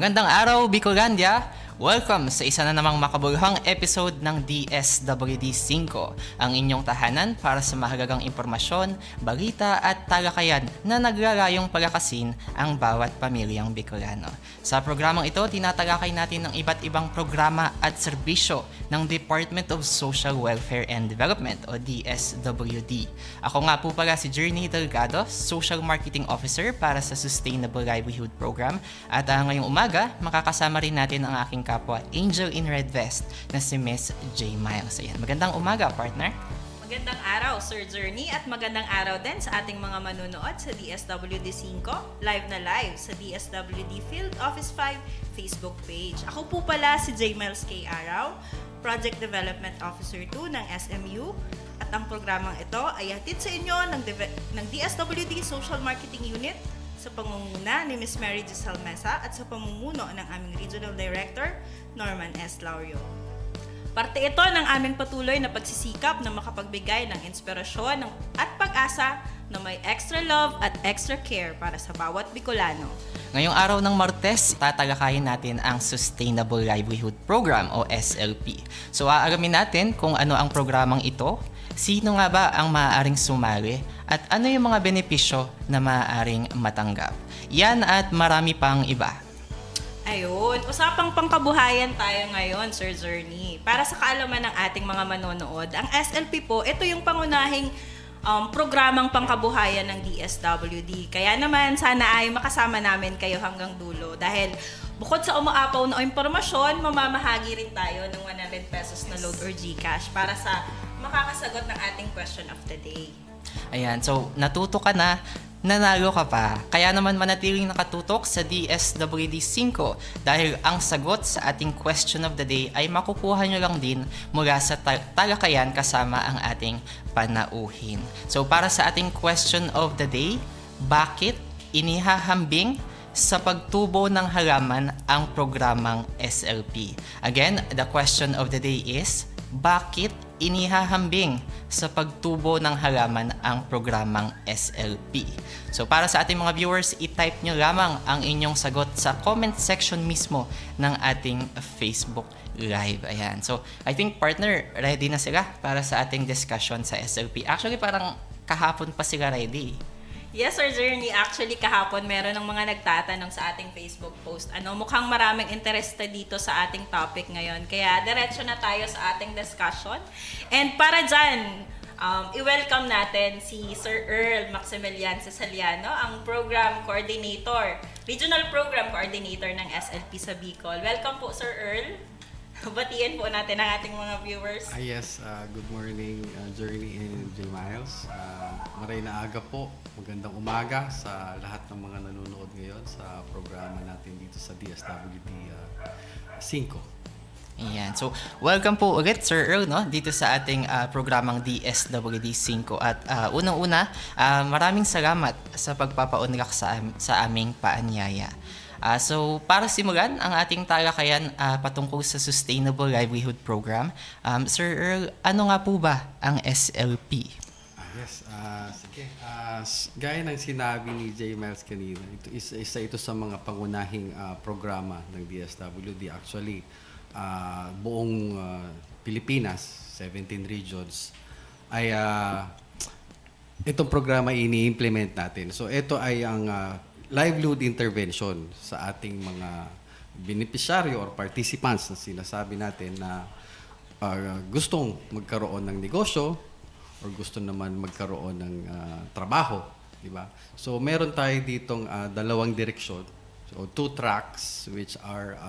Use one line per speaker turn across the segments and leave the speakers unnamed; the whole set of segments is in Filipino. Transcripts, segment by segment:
Magandang araw, Bicolandia! Welcome sa isa na namang makabuluhang episode ng DSWD 5, ang inyong tahanan para sa mahalagang impormasyon, balita at talakayan na nagrarayong palakasin ang bawat pamilyang Bicolano. Sa programang ito, tinatalakay natin ang iba't ibang programa at serbisyo ng Department of Social Welfare and Development o DSWD. Ako nga po pala si Journey Delgado, Social Marketing Officer para sa Sustainable Livelihood Program, at ngayong umaga, makakasama rin natin ang aking kapwa Angel in Red Vest na si Miss J. Miles. Ayan. Magandang umaga, partner.
Magandang araw, Sir Journey, at magandang araw din sa ating mga manunood sa DSWD 5, live sa DSWD Field Office 5 Facebook page. Ako po pala si J. Miles K. Araw, Project Development Officer 2 ng SMU, at ang programang ito ay hatid sa inyo ng DSWD Social Marketing Unit sa pangunguna ni Ms. Mary Giselle Mesa at sa pamumuno ng aming Regional Director, Norman S. Laurio. Parte ito ng aming patuloy na pagsisikap na makapagbigay ng inspirasyon at pag-asa na may extra love at extra care para sa bawat Bicolano.
Ngayong araw ng Martes, tatalakayin natin ang Sustainable Livelihood Program o SLP. So aalamin natin kung ano ang programang ito, sino nga ba ang maaaring sumali, at ano yung mga benepisyo na maaaring matanggap. Yan at marami pang iba.
Ayun, usapang pangkabuhayan tayo ngayon, Sir Journey. Para sa kaalaman ng ating mga manonood, ang SLP po, ito yung pangunahing programang pangkabuhayan ng DSWD. Kaya naman, sana ay makasama namin kayo hanggang dulo. Dahil bukod sa umaapaw na impormasyon, mamamahagi rin tayo ng 100 pesos na load or GCash para sa makakasagot ng ating question of the day.
Ayan, so natuto ka na, nanalo ka pa. Kaya naman manatiling nakatutok sa DSWD 5 dahil ang sagot sa ating question of the day ay makukuha nyo lang din mula sa talakayan kasama ang ating panauhin. So para sa ating question of the day, bakit inihahambing sa pagtubo ng halaman ang programang SLP? Again, the question of the day is, bakit inihahambing sa pagtubo ng halaman ang programang SLP? So para sa ating mga viewers, i-type nyo lamang ang inyong sagot sa comment section mismo ng ating Facebook Live. Ayan. So I think, partner, ready na sila para sa ating discussion sa SLP. Actually, parang kahapon pa sila ready.
Yes, Sir Journey. Actually, kahapon meron ng mga nagtatanong sa ating Facebook post. Mukhang maraming interested dito sa ating topic ngayon. Kaya, diretso na tayo sa ating discussion. And para dyan, i-welcome natin si Sir Earl Maximilian Cesaliano, ang Program Coordinator, Regional Program Coordinator ng SLP sa Bicol. Welcome po, Sir Earl. Batiin po natin ang ating mga viewers.
Yes, good morning, Journey and J. Miles. Maray na aga po. Magandang umaga sa lahat ng mga nanonood ngayon sa programa natin dito sa DSWD 5.
Ayan. So, welcome po ulit, Sir Earl, no? Dito sa ating programang DSWD 5. At unang-una, maraming salamat sa pagpapaunlak sa aming paanyaya. So, para simulan ang ating talakayan patungkol sa Sustainable Livelihood Program, Sir Earl, ano nga po ba ang SLP?
Yes, sige. Gaya ng sinabi ni J. Miles kanina, isa ito sa mga pangunahing programa ng DSWD. Actually, buong Pilipinas, 17 regions, ay itong programa ini-implement natin. So, ito ay ang livelihood intervention sa ating mga beneficiaryo or participants na sinasabi natin na gustong magkaroon ng negosyo or gusto naman magkaroon ng trabaho, di ba? So meron tayo ditong dalawang direksyon. So 2 tracks which are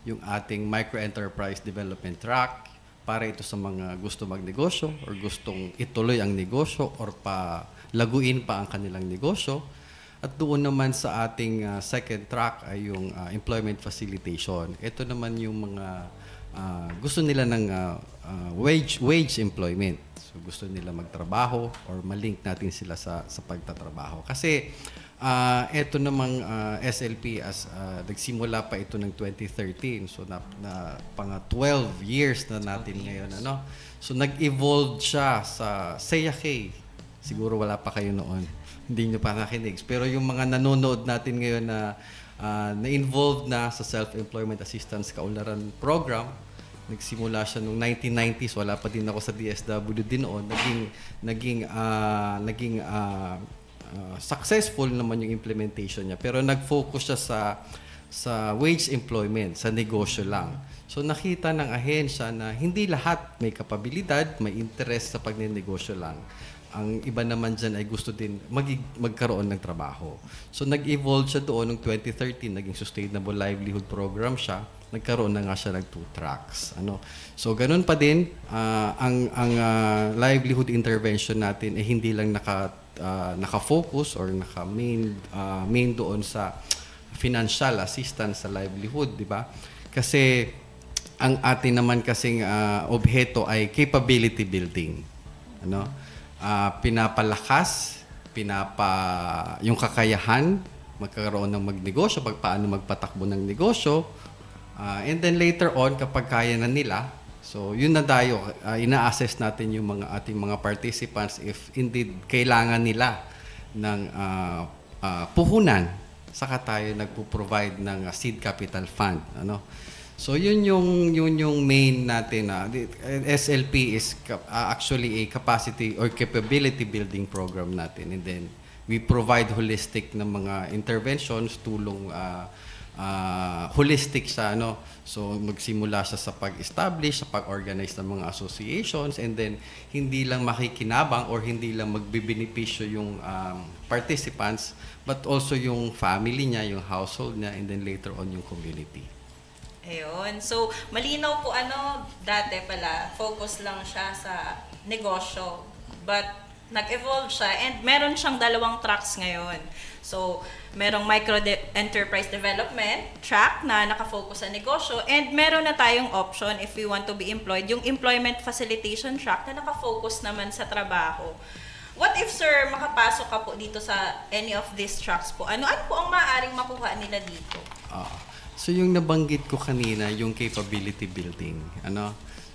yung ating micro-enterprise development track para ito sa mga gusto magnegosyo or gustong ituloy ang negosyo or laguin pa ang kanilang negosyo. At doon naman sa ating second track ay yung employment facilitation. Ito naman yung mga gusto nila ng wage employment. So gusto nila magtrabaho or malink natin sila sa pagtatrabaho. Kasi ito namang SLP nagsimula pa ito ng 2013. So na pang 12 years na natin ngayon. So nag-evolve siya sa SEAK. Siguro wala pa kayo noon. Hindi nyo pa nakinig. Pero yung mga nanonood natin ngayon na na-involved na sa Self-Employment Assistance Kaunlaran Program. Nagsimula siya noong 1990s, wala pa din ako sa DSWD noon. Naging successful naman yung implementation niya. Pero nag-focus siya sa wage employment, sa negosyo lang. So nakita ng ahensya na hindi lahat may kapabilidad, may interest sa pagnenegosyo lang. Ang iba naman dyan ay gusto din magkaroon ng trabaho. So nag-evolve siya doon noong 2013, naging Sustainable Livelihood Program siya. Nagkaroon na nga siya ng 2 tracks. So ganun pa din, ang livelihood intervention natin ay hindi lang naka-focus or naka-main doon sa financial assistance sa livelihood, di ba? Kasi ang atin naman kasing obheto ay capability building. Pinapalakas, yung kakayahan, magkaroon ng magnegosyo, paano magpatakbo ng negosyo, and then later on, kapag kaya na nila, so yun na tayo, ina-assess natin yung ating mga participants if indeed kailangan nila ng puhunan, saka tayo nagpo-provide ng seed capital fund. So yun yung main natin. SLP is actually a capacity or capability building program natin, and then we provide holistic na mga interventions, tulong holistic siya, So magsimula siya sa pag-establish, sa pag-organize ng mga associations, and then hindi lang makikinabang or hindi lang magbibenepisyo yung participants, but also yung family niya, yung household niya, and then later on yung community.
Ayun. So, malinaw po dati pala, focus lang siya sa negosyo. But, nag-evolve siya and meron siyang 2 tracks ngayon. So, merong micro-enterprise development track na nakafocus sa negosyo, and meron na tayong option if we want to be employed, yung employment facilitation track na nakafocus naman sa trabaho. What if, sir, makapasok ka po dito sa any of these tracks po? Ano po ang maaaring makuha nila dito?
So yung nabanggit ko kanina, yung capability building.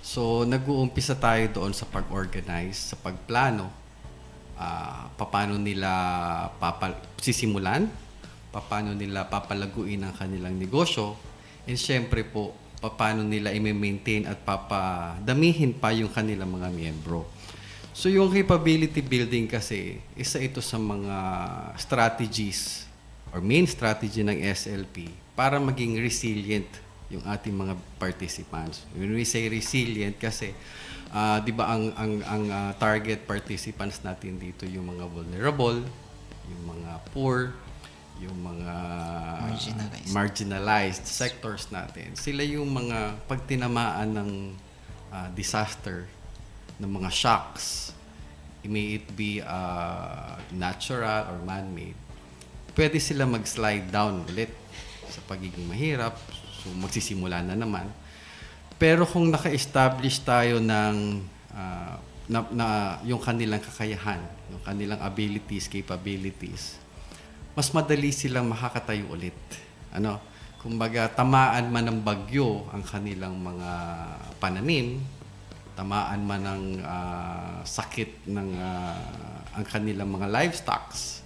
So nag-uumpisa tayo doon sa pag-organize, sa pagplano. Paano nila sisimulan, paano nila papalaguin ang kanilang negosyo, and syempre po, paano nila i-maintain at papadamihin pa yung kanilang mga miyembro. So yung capability building kasi, isa ito sa mga strategies or main strategy ng SLP para maging resilient yung ating mga participants. When we say resilient kasi, di ba ang target participants natin dito yung mga vulnerable, yung mga poor, yung mga marginalized sectors natin. Sila yung mga pagtinamaan ng disaster, ng mga shocks, may it be natural or man-made, pwede sila mag-slide down ulit sa pagiging mahirap, so magsisimula na naman. Pero kung naka-establish tayo ng yung kanilang kakayahan, yung kanilang abilities, capabilities, mas madali silang makakatayo ulit. Kumbaga, tamaan man ng bagyo ang kanilang mga pananim, tamaan man ng sakit ng ang kanilang mga livestocks.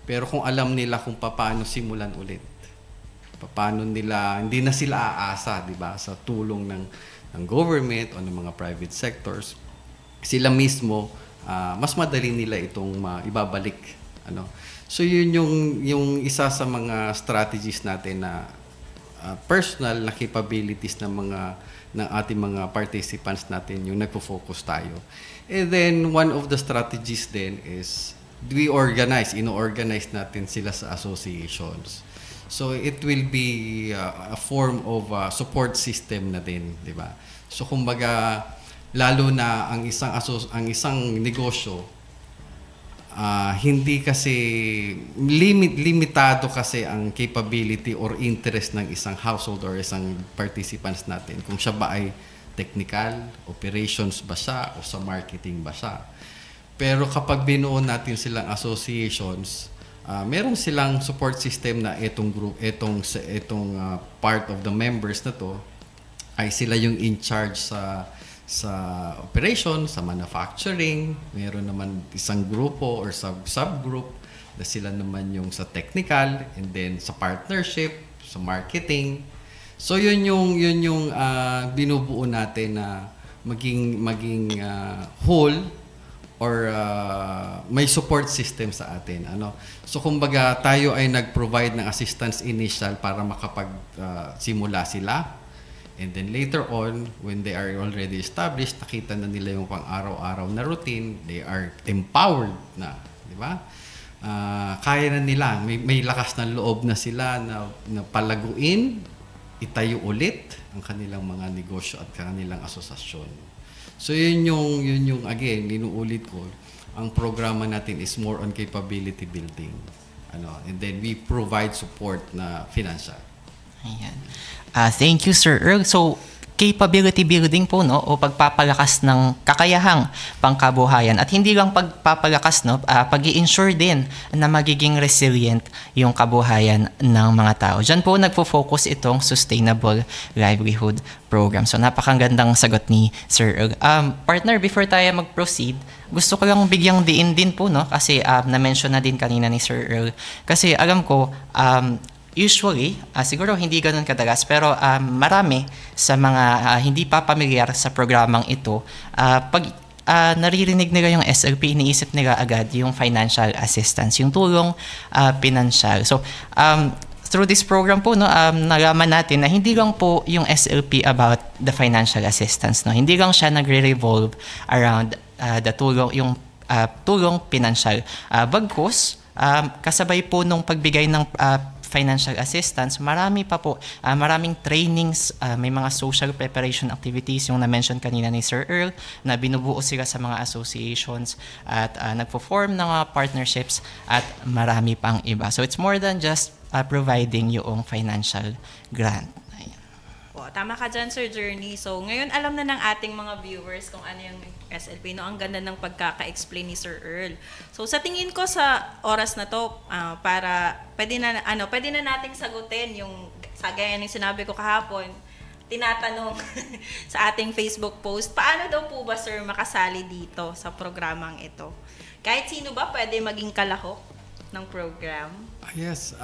Pero kung alam nila kung paano simulan ulit, paano nila, hindi na sila aasa, di ba, sa tulong ng government o ng mga private sectors, sila mismo, mas madali nila itong ibabalik. So yun yung isa sa mga strategies natin na personal na capabilities ng ating mga participants natin, yung nagpo-focus tayo. And then one of the strategies then is ino-organize natin sila sa associations. So it will be a form of support system na din, di ba? So kumbaga, lalo na ang isang negosyo, hindi kasi limitado kasi ang capability or interest ng isang household or isang participants natin. Kung siya ba ay technical, operations ba siya, o sa marketing ba siya. Pero kapag binuo natin silang associations, meron silang support system na itong part of the members na to ay sila yung in charge sa operation, sa manufacturing. Meron naman isang grupo or subgroup sila naman yung sa technical, and then sa partnership, sa marketing. So yun yung binubuo natin na maging whole or may support system sa atin. So kumbaga tayo ay nag-provide ng assistance initial para makapag-simula sila. And then later on, when they are already established, nakita na nila yung pang-araw-araw na routine, they are empowered na, di ba? Kaya na nila, may lakas ng loob na sila na palaguin, itayo ulit ang kanilang mga negosyo at kanilang asosasyon. So yun yung again, inuulit ko, ang programa natin is more on capability building. And then we provide support na financial.
Ayan. Thank you, Sir Earl. So, capability building po, no, o pagpapalakas ng kakayahang pangkabuhayan, at hindi lang pagpapalakas, no, pag-i-ensure din na magiging resilient yung kabuhayan ng mga tao. Diyan po nagfo-focus itong Sustainable Livelihood Program. So napakagandang sagot ni Sir Earl. Partner, before tayo mag-proceed, gusto ko lang bigyang diin din po, no, kasi na-mention na din kanina ni Sir Earl, kasi alam ko usually, siguro hindi ganun kadalas, pero marami sa mga hindi pa pamilyar sa programang ito, pag naririnig nila yung SLP, iniisip nila agad yung financial assistance, yung tulong pinansyal. So, through this program po, no, nalaman natin na hindi lang po yung SLP about the financial assistance. No? Hindi lang siya nagre-revolve around the tulong, yung tulong pinansyal. Bagkus, kasabay po nung pagbigay ng financial assistance, marami pa po, maraming trainings, may mga social preparation activities, yung na-mention kanina ni Sir Earl, na binubuo sila sa mga associations at nagpo-form ng mga partnerships at marami pang iba. So it's more than just providing yung financial grant.
Tama ka dyan, Sir Journey. So, ngayon alam na ng ating mga viewers kung ano yung SLP. No? Ang ganda ng pagkaka-explain ni Sir Earl. So, sa tingin ko sa oras na to, para pwede na nating sagutin yung, gaya ng sinabi ko kahapon, tinatanong sa ating Facebook post, paano daw po ba, Sir, makasali dito sa programang ito? Kahit sino ba pwede maging kalahok ng program?
Yes,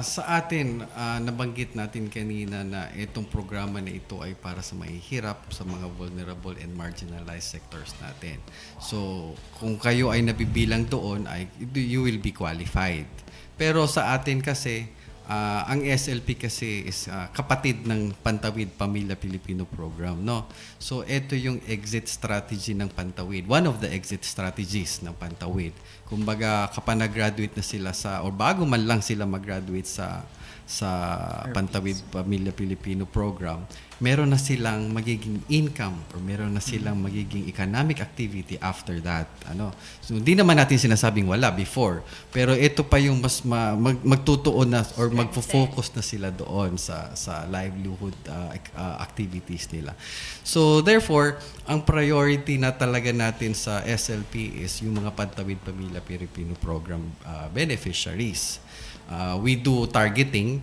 sa atin, nabanggit natin kanina na itong programa na ito ay para sa mahihirap, sa mga vulnerable and marginalized sectors natin. So, kung kayo ay nabibilang doon, you will be qualified. Pero sa atin kasi, ang SLP kasi is kapatid ng Pantawid Pamilya Pilipino Program, no? So ito yung exit strategy ng Pantawid. One of the exit strategies ng Pantawid. Kumbaga kapag nag-graduate na sila or bago man lang sila mag-graduate sa Pantawid Pamilya Pilipino Program, meron na silang magiging income or meron na silang magiging economic activity after that. So hindi naman natin sinasabing wala before, pero ito pa yung mas magtutuon na or magfo-focus na sila doon sa livelihood activities nila. So therefore, ang priority na talaga natin sa SLP is yung mga Pantawid Pamilya Pilipino Program beneficiaries. We do targeting.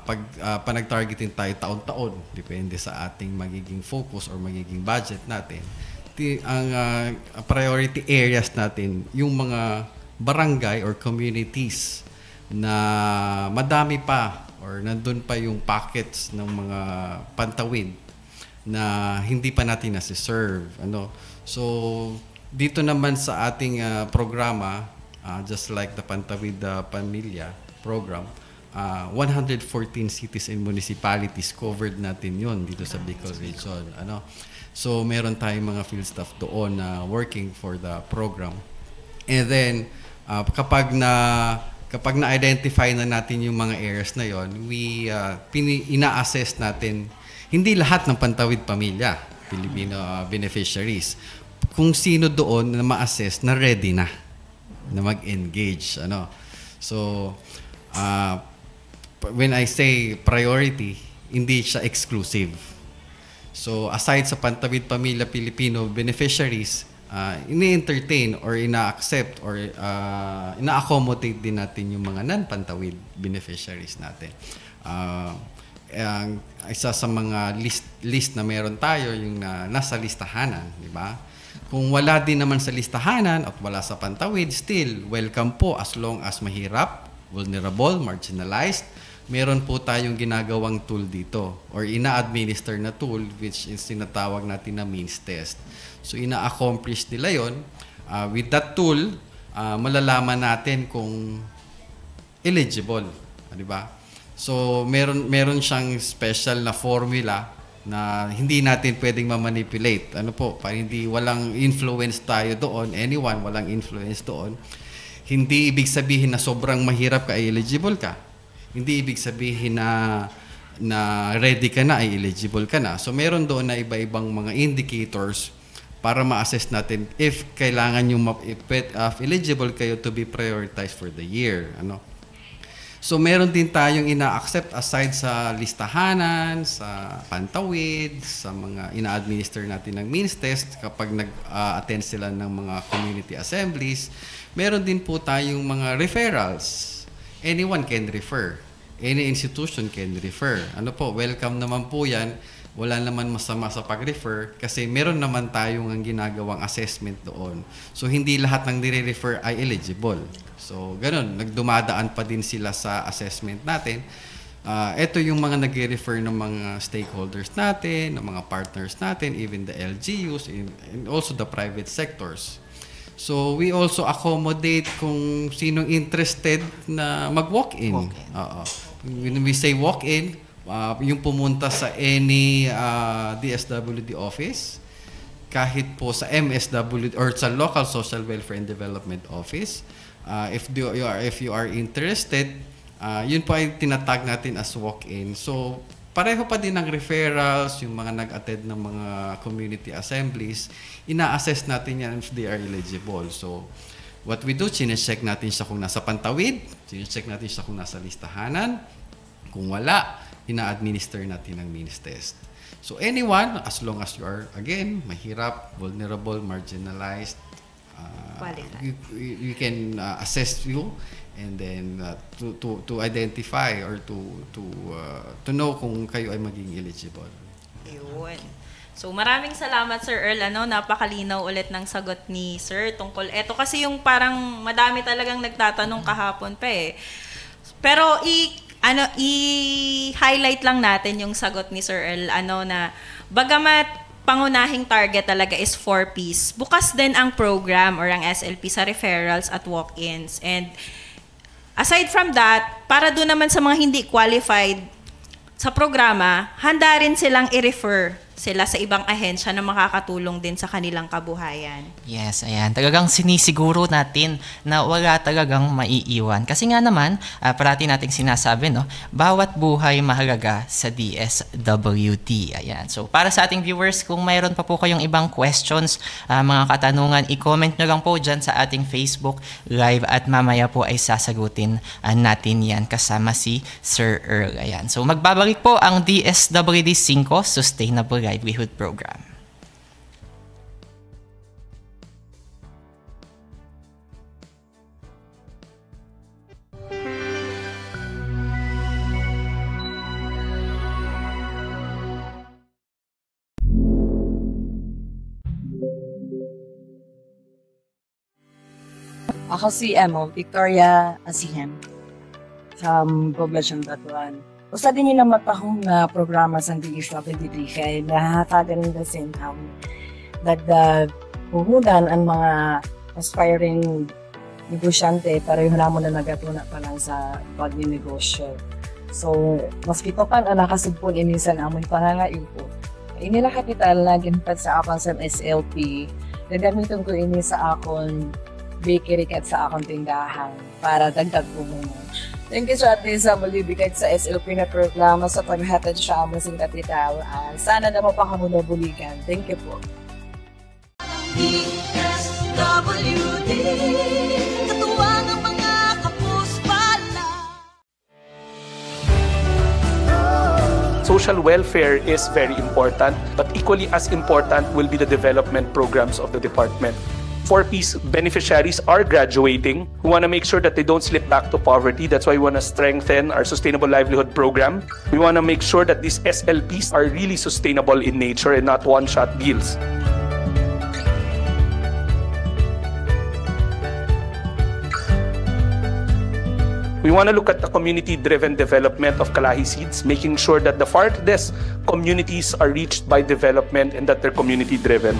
Pag nag-targeting tayo taon-taon, depende sa ating magiging focus or magiging budget natin. Ang priority areas natin, yung mga barangay or communities na madami pa or nandun pa yung pockets ng mga pantawid na hindi pa natin nasi-serve. So, dito naman sa ating programa, just like the Pantawid Pamilya Program, 114 cities and municipalities covered natin yon dito sa Bicol Region. So meron tayong mga field staff doon na working for the program. And then kapag na-identify na natin yung mga areas na yon, we ina-assess natin hindi lahat ng Pantawid Pamilya Pilipino beneficiaries. Kung sino doon na ma-assess na ready na mag-engage. So when I say priority, hindi siya exclusive. So aside sa Pantawid Pamilya Pilipino beneficiaries, ini-entertain or ina-accept or ina-accommodate din natin yung mga non-Pantawid beneficiaries natin. Isa sa mga list na meron tayo yung nasa listahanan, di ba? Kung wala din naman sa listahanan at wala sa Pantawid, still, welcome po as long as mahirap, vulnerable, marginalized. Meron po tayong ginagawang tool dito or ina-administer na tool which is tinatawag natin na means test. So, ina-accomplish nila yon. With that tool, malalaman natin kung eligible. Di ba? So, meron siyang special na formula na hindi natin pwedeng ma-manipulate. Ano po, para hindi walang influence tayo doon, anyone, walang influence doon. Hindi ibig sabihin na sobrang mahirap ka ay eligible ka. Hindi ibig sabihin na ready ka na ay eligible ka na. So meron doon na iba-ibang mga indicators para ma-assess natin if kailangan yung if eligible kayo to be prioritized for the year. Ano? So, meron din tayong ina-accept aside sa listahanan, sa Pantawid, sa mga ina-administer natin ng means test kapag nag-attend sila ng mga community assemblies. Meron din po tayong mga referrals. Anyone can refer. Any institution can refer. Ano po, welcome naman po yan. Wala naman masama sa pag-refer kasi meron naman tayong ang ginagawang assessment doon. So, hindi lahat ng nire-refer ay eligible. So, ganun. Nagdumadaan pa din sila sa assessment natin. Ito yung mga nag-refer ng mga stakeholders natin, ng mga partners natin, even the LGUs, and also the private sectors. So, we also accommodate kung sinong interested na mag-walk-in. When we say walk-in, yung pumunta sa any DSWD office, kahit po sa MSWD or sa Local Social Welfare and Development Office, if you are interested, yun po ay tinatag natin as walk-in. So, pareho pa din ang referrals, yung mga nag-attend ng mga community assemblies, ina-assess natin yan if they are eligible. So, what we do, chinecheck natin siya kung nasa Pantawid, chinecheck natin siya kung nasa listahanan. Kung wala, ina-administer natin ang means test. So, anyone, as long as you are, again, mahirap, vulnerable, marginalized, we can assess you and then to identify or to know kung kayo ay maging eligible.
Yun. So maraming salamat Sir Earl, napakalinaw ulit ng sagot ni Sir tungkol eto kasi yung parang madami talagang nagtatanong kahapon pa eh. Pero i-highlight lang natin yung sagot ni Sir Earl na bagamat pangunahing target talaga is 4Ps. Bukas din ang program or ang SLP sa referrals at walk-ins. And aside from that, para doon naman sa mga hindi qualified sa programa, handa rin silang i-refer sila sa ibang ahensya na makakatulong din sa kanilang kabuhayan.
Yes, ayan. Talagang sinisiguro natin na wala talagang maiiwan. Kasi nga naman, parati nating sinasabi, bawat buhay mahalaga sa DSWD. Ayan. So, para sa ating viewers, kung mayroon pa po kayong ibang questions, mga katanungan, i-comment nyo lang po dyan sa ating Facebook Live at mamaya po ay sasagutin natin yan kasama si Sir Earl. Ayan. So, magbabalik po ang DSWD 5 Sustainable Livelihood Program.
Ako si Victoria Asihem sa Poblacion Batuan. Usa din yung namatahong na programa sa DSWD kay nahatagan ng same dagdag puhudan ang mga aspiring negosyante para yung namon na nagatuna pa lang sa pag-negosyo. So, mas pitokan ang nakasugpon inisan amoy pangangain po. Inila kapital na ginpat sa akong sa SLP, gagamitin ko ini sa akong bakery kat sa akong tindahan para dagdag po muna. Thank you sa atin sa malibigay sa SLP na programa sa paghatid siya mo sing kapital. Sana na mapakamuno buligan. Thank you po. DSWD, katuwang ang mga kapuspala.
Social welfare is very important, but equally as important will be the development programs of the department. 4Ps beneficiaries are graduating. We want to make sure that they don't slip back to poverty. That's why we want to strengthen our Sustainable Livelihood Program. We want to make sure that these SLPs are really sustainable in nature and not one-shot deals. We want to look at the community-driven development of Kalahi Seeds, making sure that the farthest communities are reached by development and that they're community-driven.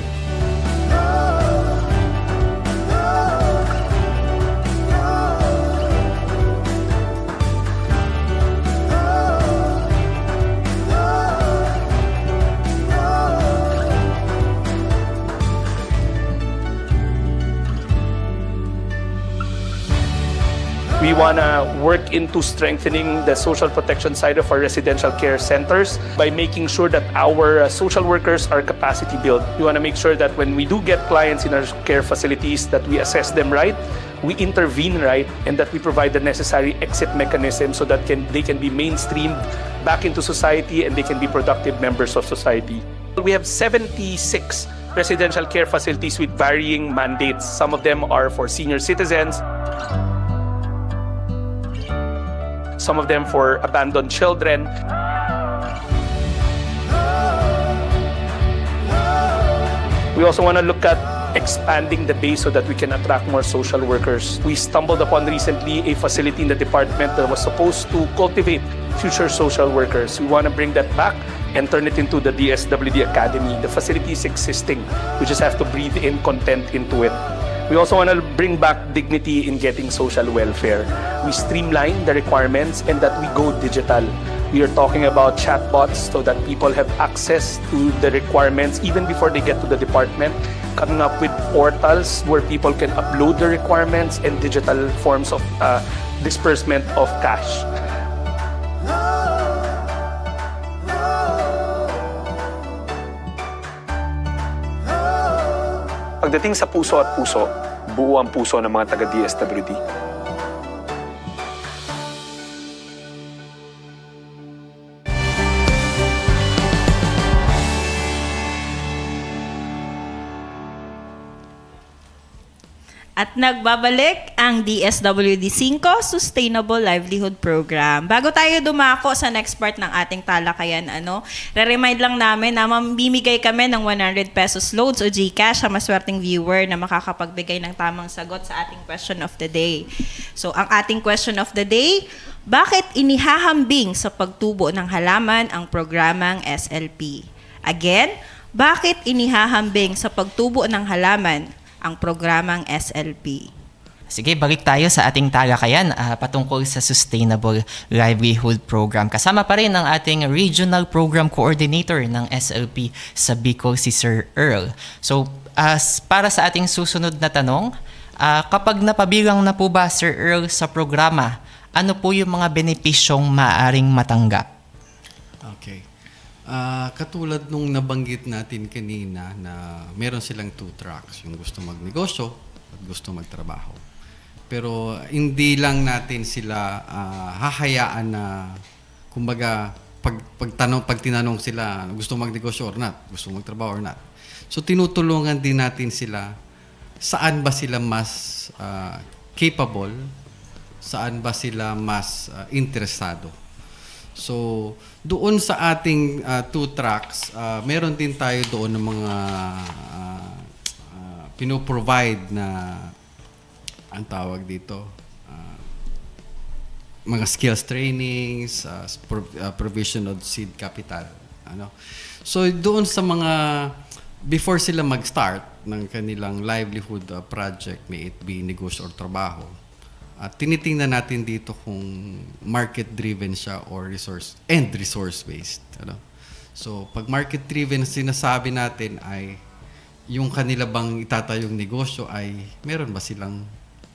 We want to work into strengthening the social protection side of our residential care centers by making sure that our social workers are capacity built. We want to make sure that when we do get clients in our care facilities, that we assess them right, we intervene right, and that we provide the necessary exit mechanism so that they can be mainstreamed back into society and they can be productive members of society. We have 76 residential care facilities with varying mandates. Some of them are for senior citizens, some of them for abandoned children. We also want to look at expanding the base so that we can attract more social workers. We stumbled upon recently a facility in the department that was supposed to cultivate future social workers. We want to bring that back and turn it into the DSWD Academy. The facility is existing. We just have to breathe in content into it. We also want to bring back dignity in getting social welfare. We streamline the requirements and that we go digital. We are talking about chatbots so that people have access to the requirements even before they get to the department, coming up with portals where people can upload the requirements and digital forms of disbursement of cash.
Pagdating sa puso at puso, buo ang puso ng mga taga-DSWD.
At nagbabalik ang DSWD 5 Sustainable Livelihood Program. Bago tayo dumako sa next part ng ating talakayan, re-remind lang namin na mamimigay kami ng 100 pesos loads o GCash sa maswerteng viewer na makakapagbigay ng tamang sagot sa ating question of the day. So, ang ating question of the day, bakit inihahambing sa pagtubo ng halaman ang programang SLP? Again, bakit inihahambing sa pagtubo ng halaman ang programang SLP?
Sige, balik tayo sa ating talakayan patungkol sa Sustainable Livelihood Program. Kasama pa rin ang ating Regional Program Coordinator ng SLP sa Bicol, si Sir Earl. So, para sa ating susunod na tanong, kapag napabilang na po ba, Sir Earl, sa programa, ano po yung mga benepisyong maaaring matanggap?
Okay. Katulad nung nabanggit natin kanina na meron silang 2 tracks, yung gusto magnegosyo at gusto magtrabaho. Pero hindi lang natin sila hahayaan na, kumbaga, pag tinanong sila gusto magnegosyo or not, gusto magtrabaho or not. So tinutulungan din natin sila saan ba sila mas capable, saan ba sila mas interesado. So, doon sa ating 2 tracks, meron din tayo doon ng mga pinoprovide na, ang tawag dito, mga skills trainings, provision of seed capital. So, doon sa mga, before sila mag-start ng kanilang livelihood project, may it be negosyo or trabaho, tinitingnan natin dito kung market-driven siya or resource-based. So, pag market-driven, sinasabi natin ay yung kanila bang itatayong negosyo ay meron ba silang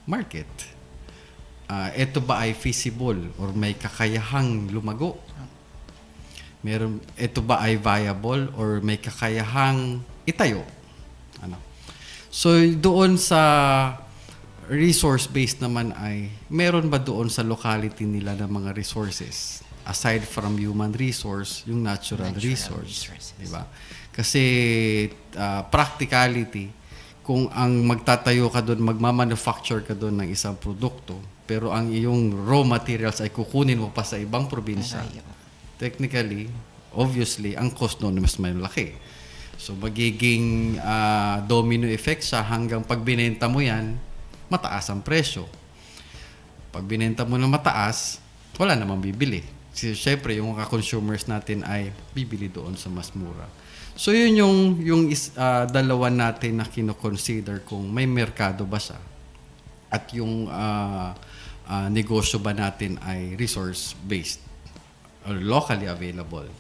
market? Ito ba ay feasible or may kakayahang lumago? Ito ba ay viable or may kakayahang itayo? So, doon sa resource-based naman ay, meron ba doon sa locality nila ng mga resources? Aside from human resource, yung natural resource. Diba? Kasi practicality, kung ang magtatayo ka doon, magmamanufacture ka doon ng isang produkto, pero ang iyong raw materials ay kukunin mo pa sa ibang probinsya, technically, obviously, ang cost doon mas malaki. So, magiging domino effect siya hanggang pag binenta mo yan, mataas ang presyo. Pag binenta mo ng mataas, wala namang bibili. Siyempre, yung mga consumers natin ay bibili doon sa mas mura. So yun yung dalawa natin na kino-consider kung may merkado ba siya at yung negosyo ba natin ay resource-based or locally available.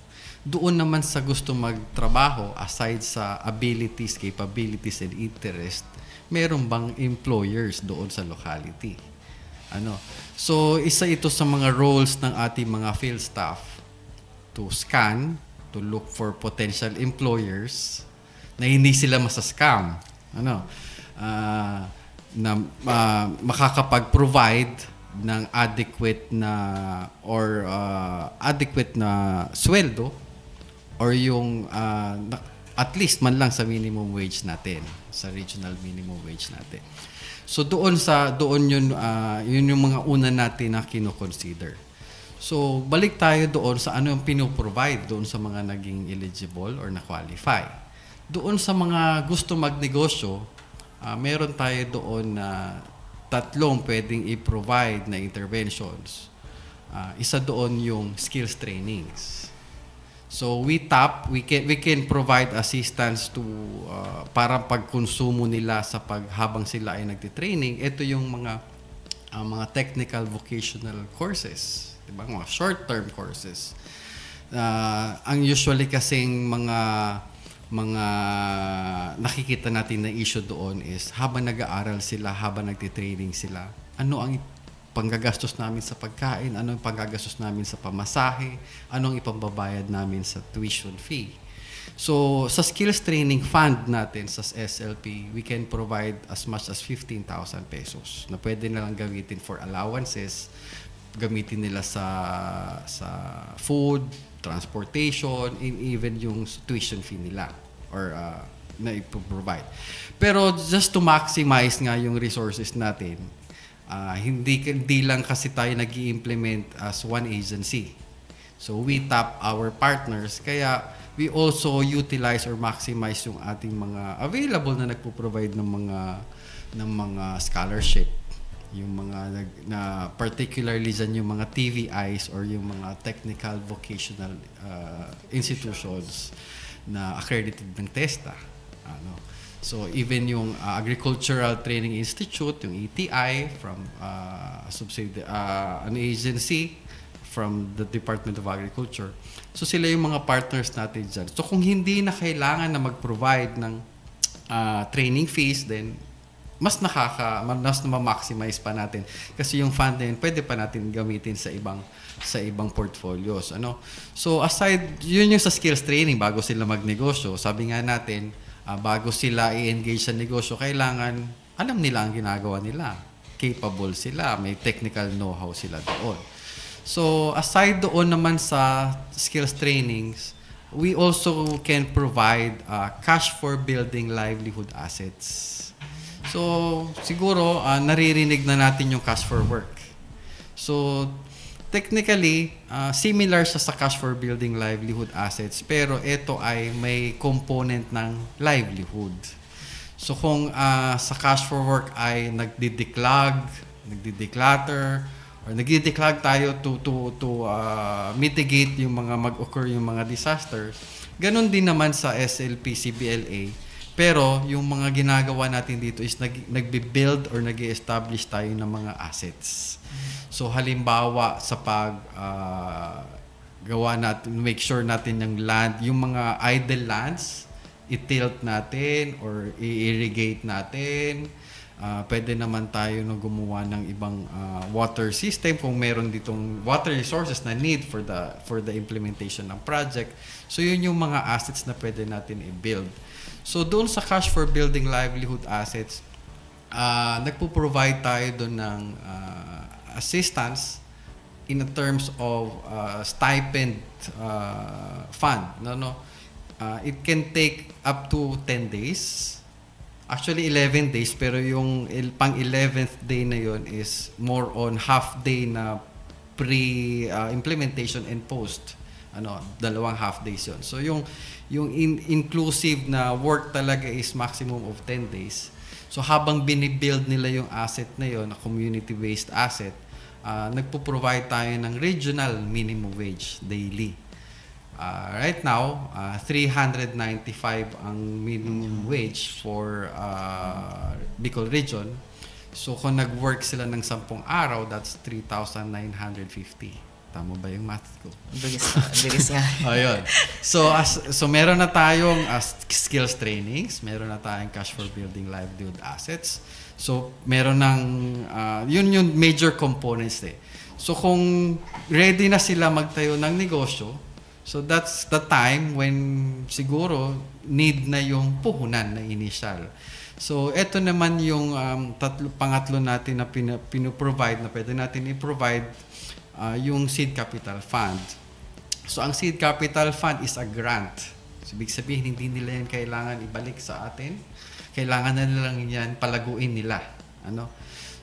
Doon naman sa gusto magtrabaho, aside sa abilities, capabilities, and interest, meron bang employers doon sa locality? So isa ito sa mga roles ng ating mga field staff to scan, to look for potential employers na hindi sila masascam. Na makakapag-provide ng adequate na sweldo or yung at least man lang sa minimum wage natin, sa regional minimum wage natin. So doon yun yung mga una natin na kino-consider. So balik tayo doon sa ano yung pinoprovide doon sa mga naging eligible or na-qualify. Doon sa mga gusto magnegosyo, meron tayo doon na tatlong pwedeng i-provide na interventions. Isa doon yung skills trainings. So we can provide assistance to para pagkonsumo nila sa habang sila ay nagti-training. Ito yung mga technical vocational courses, diba? Mga short-term courses. Ang usually kasing mga nakikita natin na issue doon is habang nag-aaral sila, habang nagti-training sila, ano ang panggagastos namin sa pagkain, ano ang panggagastos namin sa pamasahe, ano ang ipambabayad namin sa tuition fee. So, sa skills training fund natin sa SLP, we can provide as much as 15,000 pesos na pwede na lang gamitin for allowances, gamitin nila sa food, transportation, and even yung tuition fee nila or na ipoprovide. Pero just to maximize nga yung resources natin, hindi lang kasi tayo nag-i-implement as one agency. So we tap our partners, kaya we also utilize or maximize yung ating mga available na nagpo-provide ng mga scholarship. Yung mga particularly dyan yung mga TVIs or yung mga technical vocational institutions na accredited ng TESTA. So even yung Agricultural Training Institute, yung ETI from an agency from the Department of Agriculture. So sila yung mga partners natin dyan. So kung hindi na kailangan na mag-provide ng training fees, then mas ma-maximize pa natin kasi yung fund na yun pwede pa natin gamitin sa ibang portfolios. So aside, yun yung sa skills training bago sila magnegosyo. Sabi nga natin, bago sila i-engage sa negosyo, kailangan alam nila ang ginagawa nila. Capable sila, may technical know-how sila doon. So aside doon naman sa skills trainings, we also can provide cash for building livelihood assets. So, siguro, naririnig na natin yung cash for work. So, technically, similar siya sa cash for building livelihood assets, pero ito ay may component ng livelihood. So, kung sa cash for work ay nagdi-declutter, or nagdi-declug tayo to mitigate yung mga mag-occur yung mga disasters, ganun din naman sa SLP, CBLA. Pero yung mga ginagawa natin dito is nagbi-build or nag-establish tayo ng mga assets. So halimbawa sa gawa natin, make sure natin yung land, yung mga idle lands, i-tilt natin or i-irrigate natin. Pwede naman tayo na gumawa ng ibang water system kung meron ditong water resources na need for the implementation ng project. So yun yung mga assets na pwede natin i-build. So doon sa cash for building livelihood assets, nagpo-provide tayo doon ng assistance in terms of stipend fund. It can take up to 10 days. Actually 11 days, pero yung pang 11th day na yon is more on half day na pre-implementation and post. 2 half days yon. So yung inclusive na work talaga is maximum of 10 days. So habang binibuild nila yung asset na yon, na community-based asset, nagpo-provide tayo ng regional minimum wage daily. Right now, 395 ang minimum wage for Bicol region. So kung nag-work sila ng 10 araw, that's 3,950. Tama ba yung math ko?
Bilis nga.
Ayun. So meron na tayong skills trainings, meron na tayong cash for building livelihood assets. So meron ng yun yung major components eh. So kung ready na sila magtayo ng negosyo, so that's the time when siguro need na yung puhunan na initial. So ito naman yung pangatlo natin na pinoprovide na pwede natin i-provide yung seed capital fund. So ang seed capital fund is a grant. So ibig sabihin hindi nila yan kailangan ibalik sa atin. Kailangan na nilang yan palaguin nila.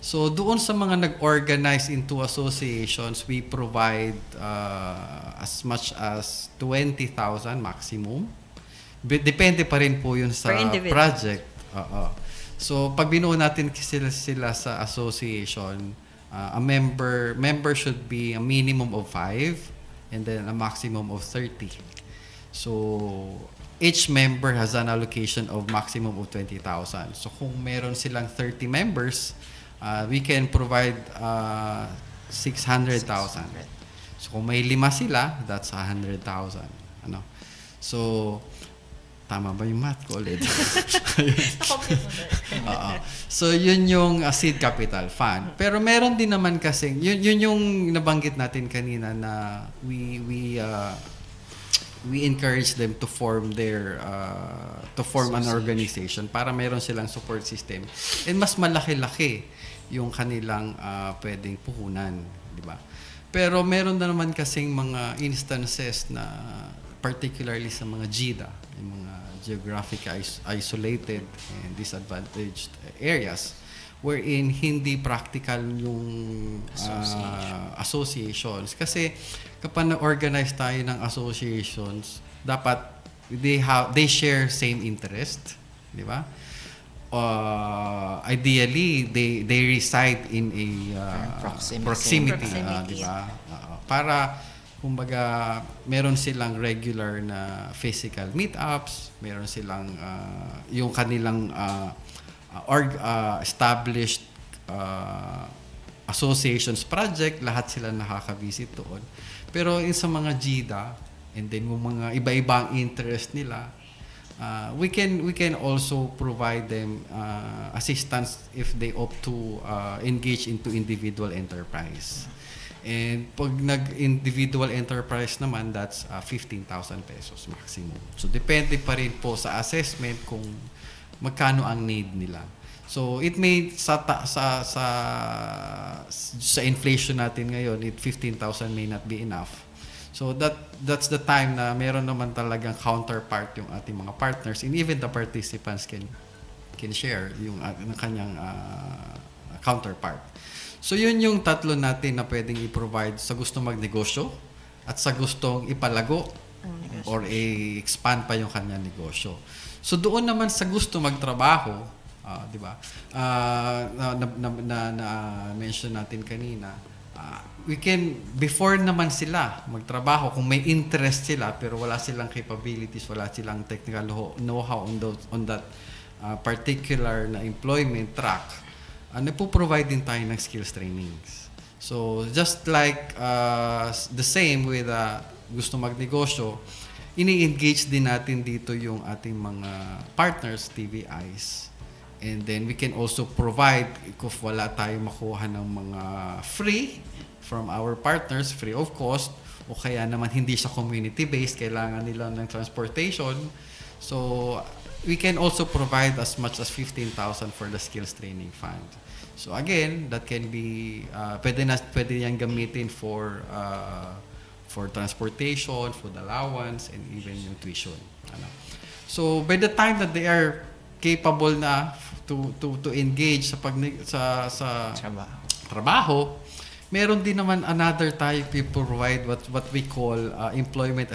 So doon sa mga nag-organize into associations, we provide as much as 20,000 maximum. Depende pa rin po yun sa project. So pag binuo natin sila sa association, a member should be a minimum of 5 and then a maximum of 30. So each member has an allocation of maximum of 20,000. So kung meron silang 30 members, we can provide 600,000. So kung may 5 sila, that's 100,000. So tama ba yung math ko ulit? So yun yung seed capital fund. Pero meron din naman kasi yun yung nabanggit natin kanina na we encourage them to form an organization para meron silang support system. And mas malaki-laki yung kanilang pwedeng puhunan, di ba? Pero meron na naman kasing mga instances na particularly sa mga GIDA, yung mga geographically isolated and disadvantaged areas wherein hindi practical yung associations. Kasi kapag na-organize tayo ng associations, dapat they share same interest, di ba? Ideally, they reside in a proximity. Di ba? Para kumbaga, meron silang regular na physical meetups, meron silang yung kanilang established associations project, lahat sila nakaka-visit doon. Pero sa mga GIDA, and then yung mga iba-ibang interest nila, we can also provide them assistance if they opt to engage into individual enterprise. And pag nag-individual enterprise naman, that's 15,000 pesos maximum. So depende pa rin po sa assessment kung magkano ang need nila. So it may sa inflation natin ngayon, 15,000 may not be enough. So that's the time na meron naman talagang counterpart yung ating mga partners, and even the participants can share yung kanyang counterpart. So yun yung tatlo natin na pwedeng i-provide sa gusto magnegosyo at sa gustong ipalago or i-expand pa yung kanyang negosyo. So doon naman sa gusto magtrabaho, di ba? Na-mention natin kanina, we can, before naman sila magtrabaho, kung may interest sila pero wala silang capabilities, wala silang technical know-how on that particular na employment track, nagpo-provide din tayo ng skills trainings. So, just like the same with gusto magnegosyo, ini-engage din natin dito yung ating mga partners, TVIs. And then, we can also provide, if wala tayo makuha ng mga free from our partners, free of cost, o kaya naman hindi siya community-based, kailangan nila ng transportation. So, we can also provide as much as 15,000 for the skills training fund. So again, that can be pwede yang gamitin for transportation, food allowance, and even yung tuition. So by the time that they are capable na to engage sa trabaho, meron din naman another type we provide what we call employment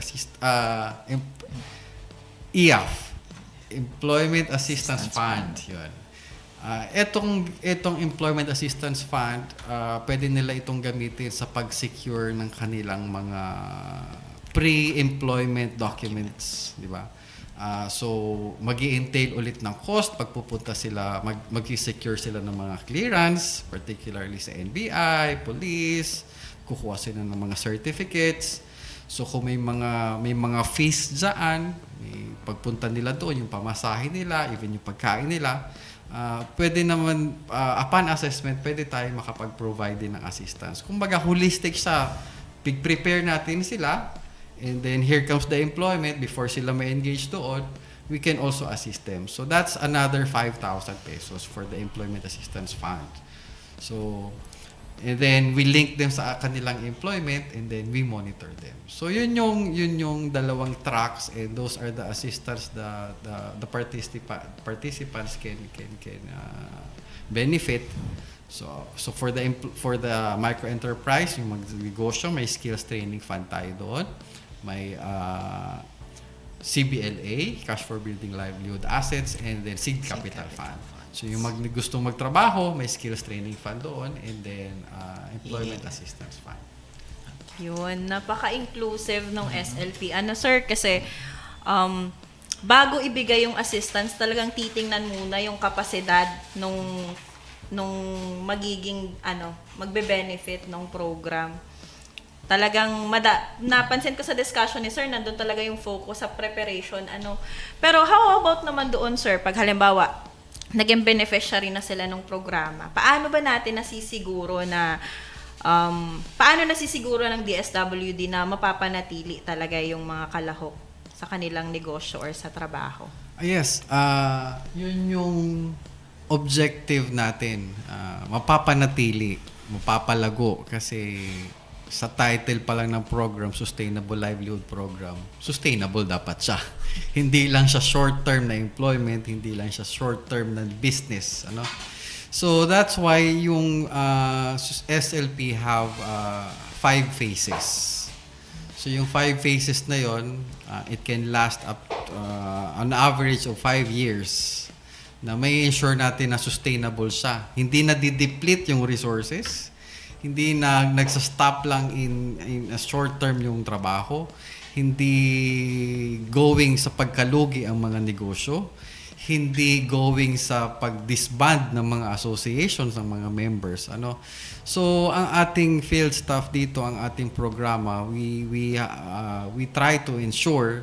EAF, Employment Assistance Fund. Yun. Etong Employment Assistance Fund, pwede nila itong gamitin sa pag-secure ng kanilang mga pre-employment documents, di ba? So, mag-i-entail ulit ng cost pag pupunta sila, mag-secure sila ng mga clearance, particularly sa NBI, police, kukuha sila ng mga certificates. So, kung may mga fees dyan, may pagpunta nila doon, yung pamasahe nila, even yung pagkain nila, pwede naman, upon assessment, pwede tayo makapag-provide din ng assistance. Kumbaga, holistic siya. Prepare natin sila, and then here comes the employment. Before sila ma-engage doon, we can also assist them. So that's another 5,000 pesos for the Employment Assistance Fund. So, and then we link them sa kanilang employment, and then we monitor them. So yun yung dalawang tracks, and those are the assistance the participants can benefit. So for the micro enterprise, yung magnegosyo, may skills training fund tayo doon. May CBLA, Cash for Building Livelihood Assets, and then Seed Capital Fund. So yung gustong magtrabaho, may skills training fund doon, and then employment assistance fund.
Yun, napaka-inclusive ng SLP. Sir, kasi bago ibigay yung assistance, talagang titingnan muna yung kapasidad nung magiging magbe-benefit ng program. Talagang napansin ko sa discussion ni Sir, nandun talaga yung focus sa preparation. Pero how about naman doon, Sir, pag halimbawa naging beneficiary na sila ng programa, paano ba natin nasisiguro na paano nasisiguro ng DSWD na mapapanatili talaga yung mga kalahok sa kanilang negosyo or sa trabaho?
Yes, yun yung objective natin, mapapanatili, mapapalago, kasi sa title pa lang ng program, Sustainable Livelihood Program, sustainable dapat siya. Hindi lang siya short-term na employment, hindi lang siya short-term na business. So that's why yung SLP have 5 phases. So yung 5 phases na yon, it can last up on average of 5 years, na may ensure natin na sustainable siya. Hindi na di-deplete yung resources, hindi na nagsa-stop lang in a short term yung trabaho, hindi going sa pagkalugi ang mga negosyo, hindi going sa pag-disband ng mga associations ng mga members. So ang ating field staff dito, ang ating programa, we try to ensure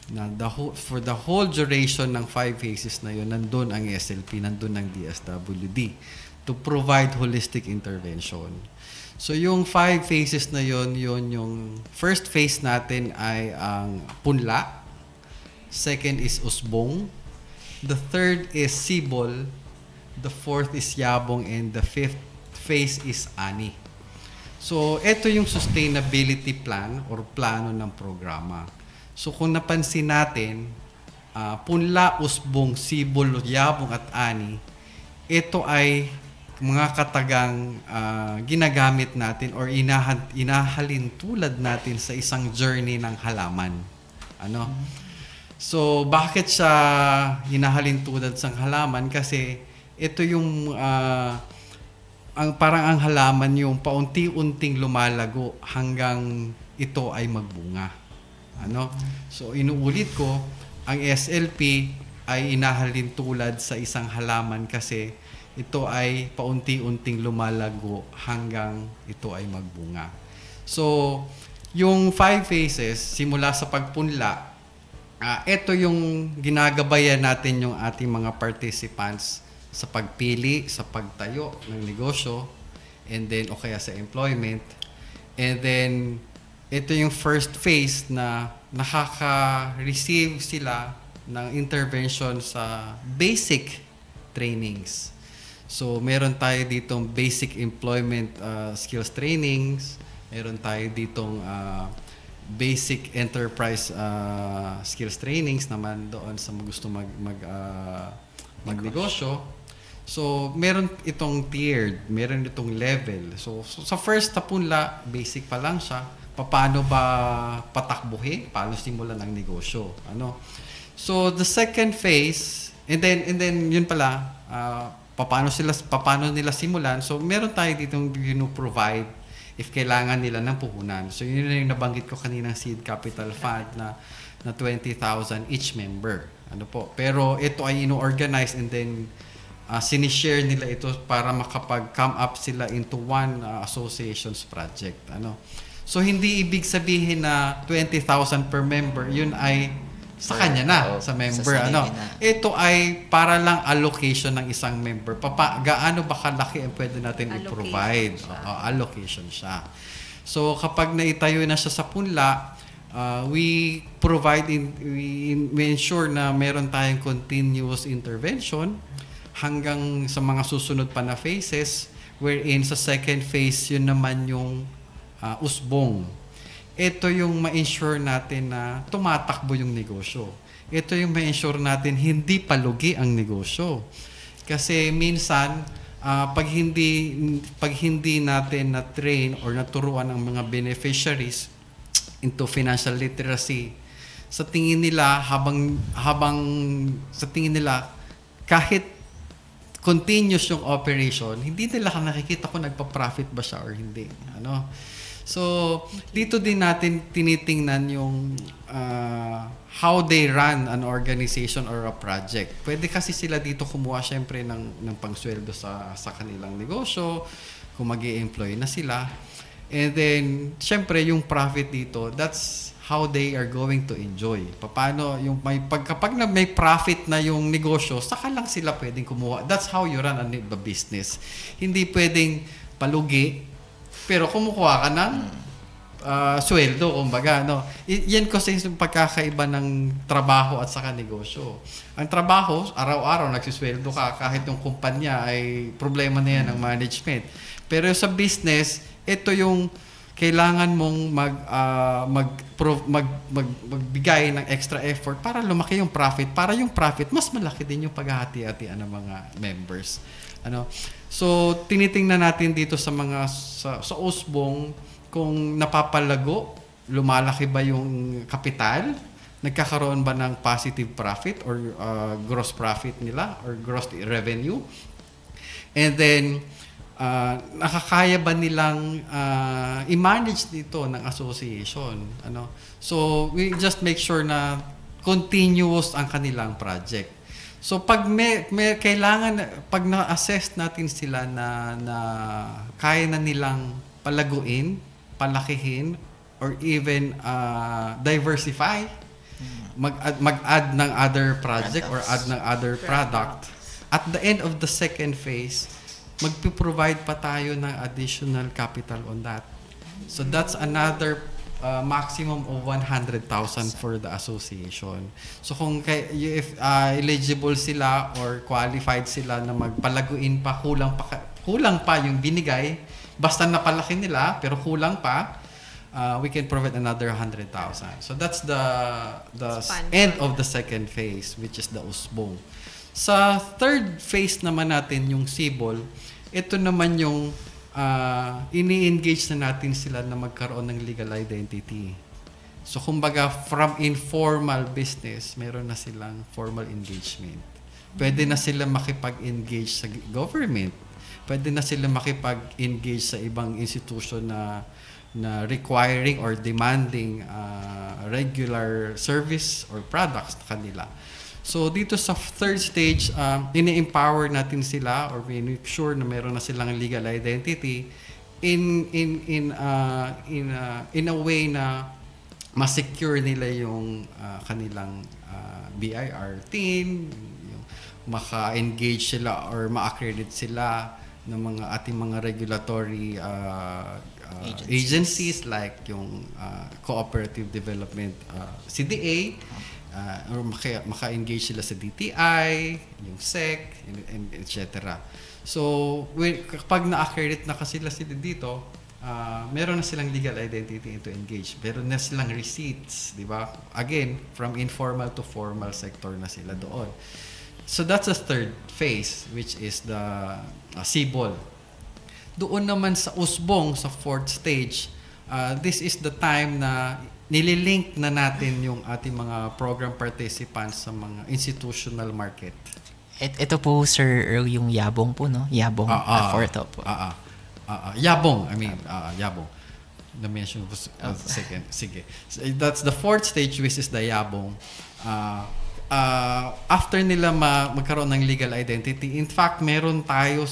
na for the whole duration ng 5 phases na yun, nandun ang SLP, nandun ang DSWD to provide holistic intervention. So yung 5 phases na yun yung first phase natin ay ang punla, second is usbong, the third is sibol, the fourth is yabong, and the fifth phase is ani. So ito yung sustainability plan or plano ng programa. So kung napansin natin, punla, usbong, sibol, yabong at ani, ito ay mga katagang ginagamit natin or inahalin tulad natin sa isang journey ng halaman. So bakit siya hinahalin tulad sa halaman? Kasi ito yung parang ang halaman yung paunti-unting lumalago hanggang ito ay magbunga. So inuulit ko, ang SLP ay inahalin tulad sa isang halaman kasi ito ay paunti-unting lumalago hanggang ito ay magbunga. So, yung 5 phases, simula sa pagpunla, ito yung ginagabayan natin yung ating mga participants sa pagpili, sa pagtayo ng negosyo, and then o kaya sa employment. And then, ito yung first phase na nakaka-receive sila ng intervention sa basic trainings. So, meron tayo ditong basic employment skills trainings, meron tayo ditong basic enterprise skills trainings naman doon sa gusto magnegosyo. So, meron itong tiered, meron itong level. So sa first na punla, basic pa lang siya. Paano ba patakbuhin? Paano simulan ng negosyo? So, the second phase, and then yun pala, paano nila simulan. So meron tayo ditong provide if kailangan nila ng puhunan. So yun yung nabanggit ko kanina, seed capital fund na 20,000 each member. Pero ito ay ino-organize and then sinishare nila ito para makapag-come up sila into one associations project. So hindi ibig sabihin na 20,000 per member, yun ay sa kanya na, sa member. Ito ay para lang allocation ng isang member. Gaano ba kalaki ang pwede natin i-provide? Allocation siya. So kapag naitayo na siya sa punla, we ensure na meron tayong continuous intervention hanggang sa mga susunod pa na phases, wherein sa second phase yun naman yung usbong. Ito yung ma-ensure natin na tumatakbo yung negosyo. Ito yung ma-ensure natin hindi palugi ang negosyo. Kasi minsan, pag hindi natin na-train or naturuan ang mga beneficiaries into financial literacy, sa tingin nila kahit continuous yung operation, hindi nila nakikita kung nagpa-profit ba siya or hindi. So, dito din natin tinitingnan yung how they run an organization or a project. Pwede kasi sila dito kumuha syempre ng pangsweldo sa kanilang negosyo, kung mag-i-employ na sila. And then, syempre yung profit dito, that's how they are going to enjoy. Paano yung kapag may profit na yung negosyo, saka lang sila pwedeng kumuha. That's how you run a business. Hindi pwedeng palugi, pero kumukuha ka ng sweldo, kumbaga. Yan kasi yung pagkakaiba ng trabaho at saka negosyo. Ang trabaho, araw-araw nagsisweldo ka, kahit yung kumpanya ay problema na yan ng management. Pero sa business, ito yung kailangan mong magbigay ng extra effort para lumaki yung profit. Para yung profit, mas malaki din yung paghahati-hatian ng mga members. So, tinitingnan natin dito sa usbong kung napapalago, lumalaki ba yung kapital, nagkakaroon ba ng positive profit or gross profit nila or gross revenue. And then, nakakaya ba nilang i-manage dito ng association? So, we just make sure na continuous ang kanilang project. So pag pag na-assess natin sila na kaya na nilang palaguin, palakihin, or even diversify, mag-add ng other project or add ng other product, at the end of the second phase, magpi-provide pa tayo ng additional capital on that. So that's another maximum of 100,000 for the association. So kung if eligible sila or qualified sila na magpalaguin pa, kulang pa yung binigay, basta napalaki nila pero kulang pa, we can provide another 100,000. So that's the end of the second phase, which is the usbong. Sa third phase naman natin, yung sibol, ito naman yung ini-engage na natin sila na magkaroon ng legal identity. So, kumbaga, from informal business, meron na silang formal engagement. Pwede na sila makipag-engage sa government. Pwede na sila makipag-engage sa ibang institution na requiring or demanding regular service or products na kanila. So dito sa third stage, ini-empower natin sila or we make sure na meron na silang legal identity in a way na ma-secure nila yung kanilang BIR team, yung maka-engage sila or ma-accredit sila ng mga ating mga regulatory agencies like yung Cooperative Development CDA, or maka-engage sila sa DTI, yung SEC, and etc. So, kapag na-accredit na kasi sila dito, meron na silang legal identity to engage. Meron na silang receipts, di ba? Again, from informal to formal sector na sila doon. So, that's the third phase, which is the sibol. Doon naman sa usbong, sa fourth stage, this is the time na nililink na natin yung ating mga program participants sa mga institutional market.
Ito po, Sir Earl, yung Yabong po, no? Yabong, fourth po.
Yabong, Yabong. Na-mention ko second. Sige. So, that's the fourth stage, which is the Yabong. After nila magkaroon ng legal identity, in fact, meron tayo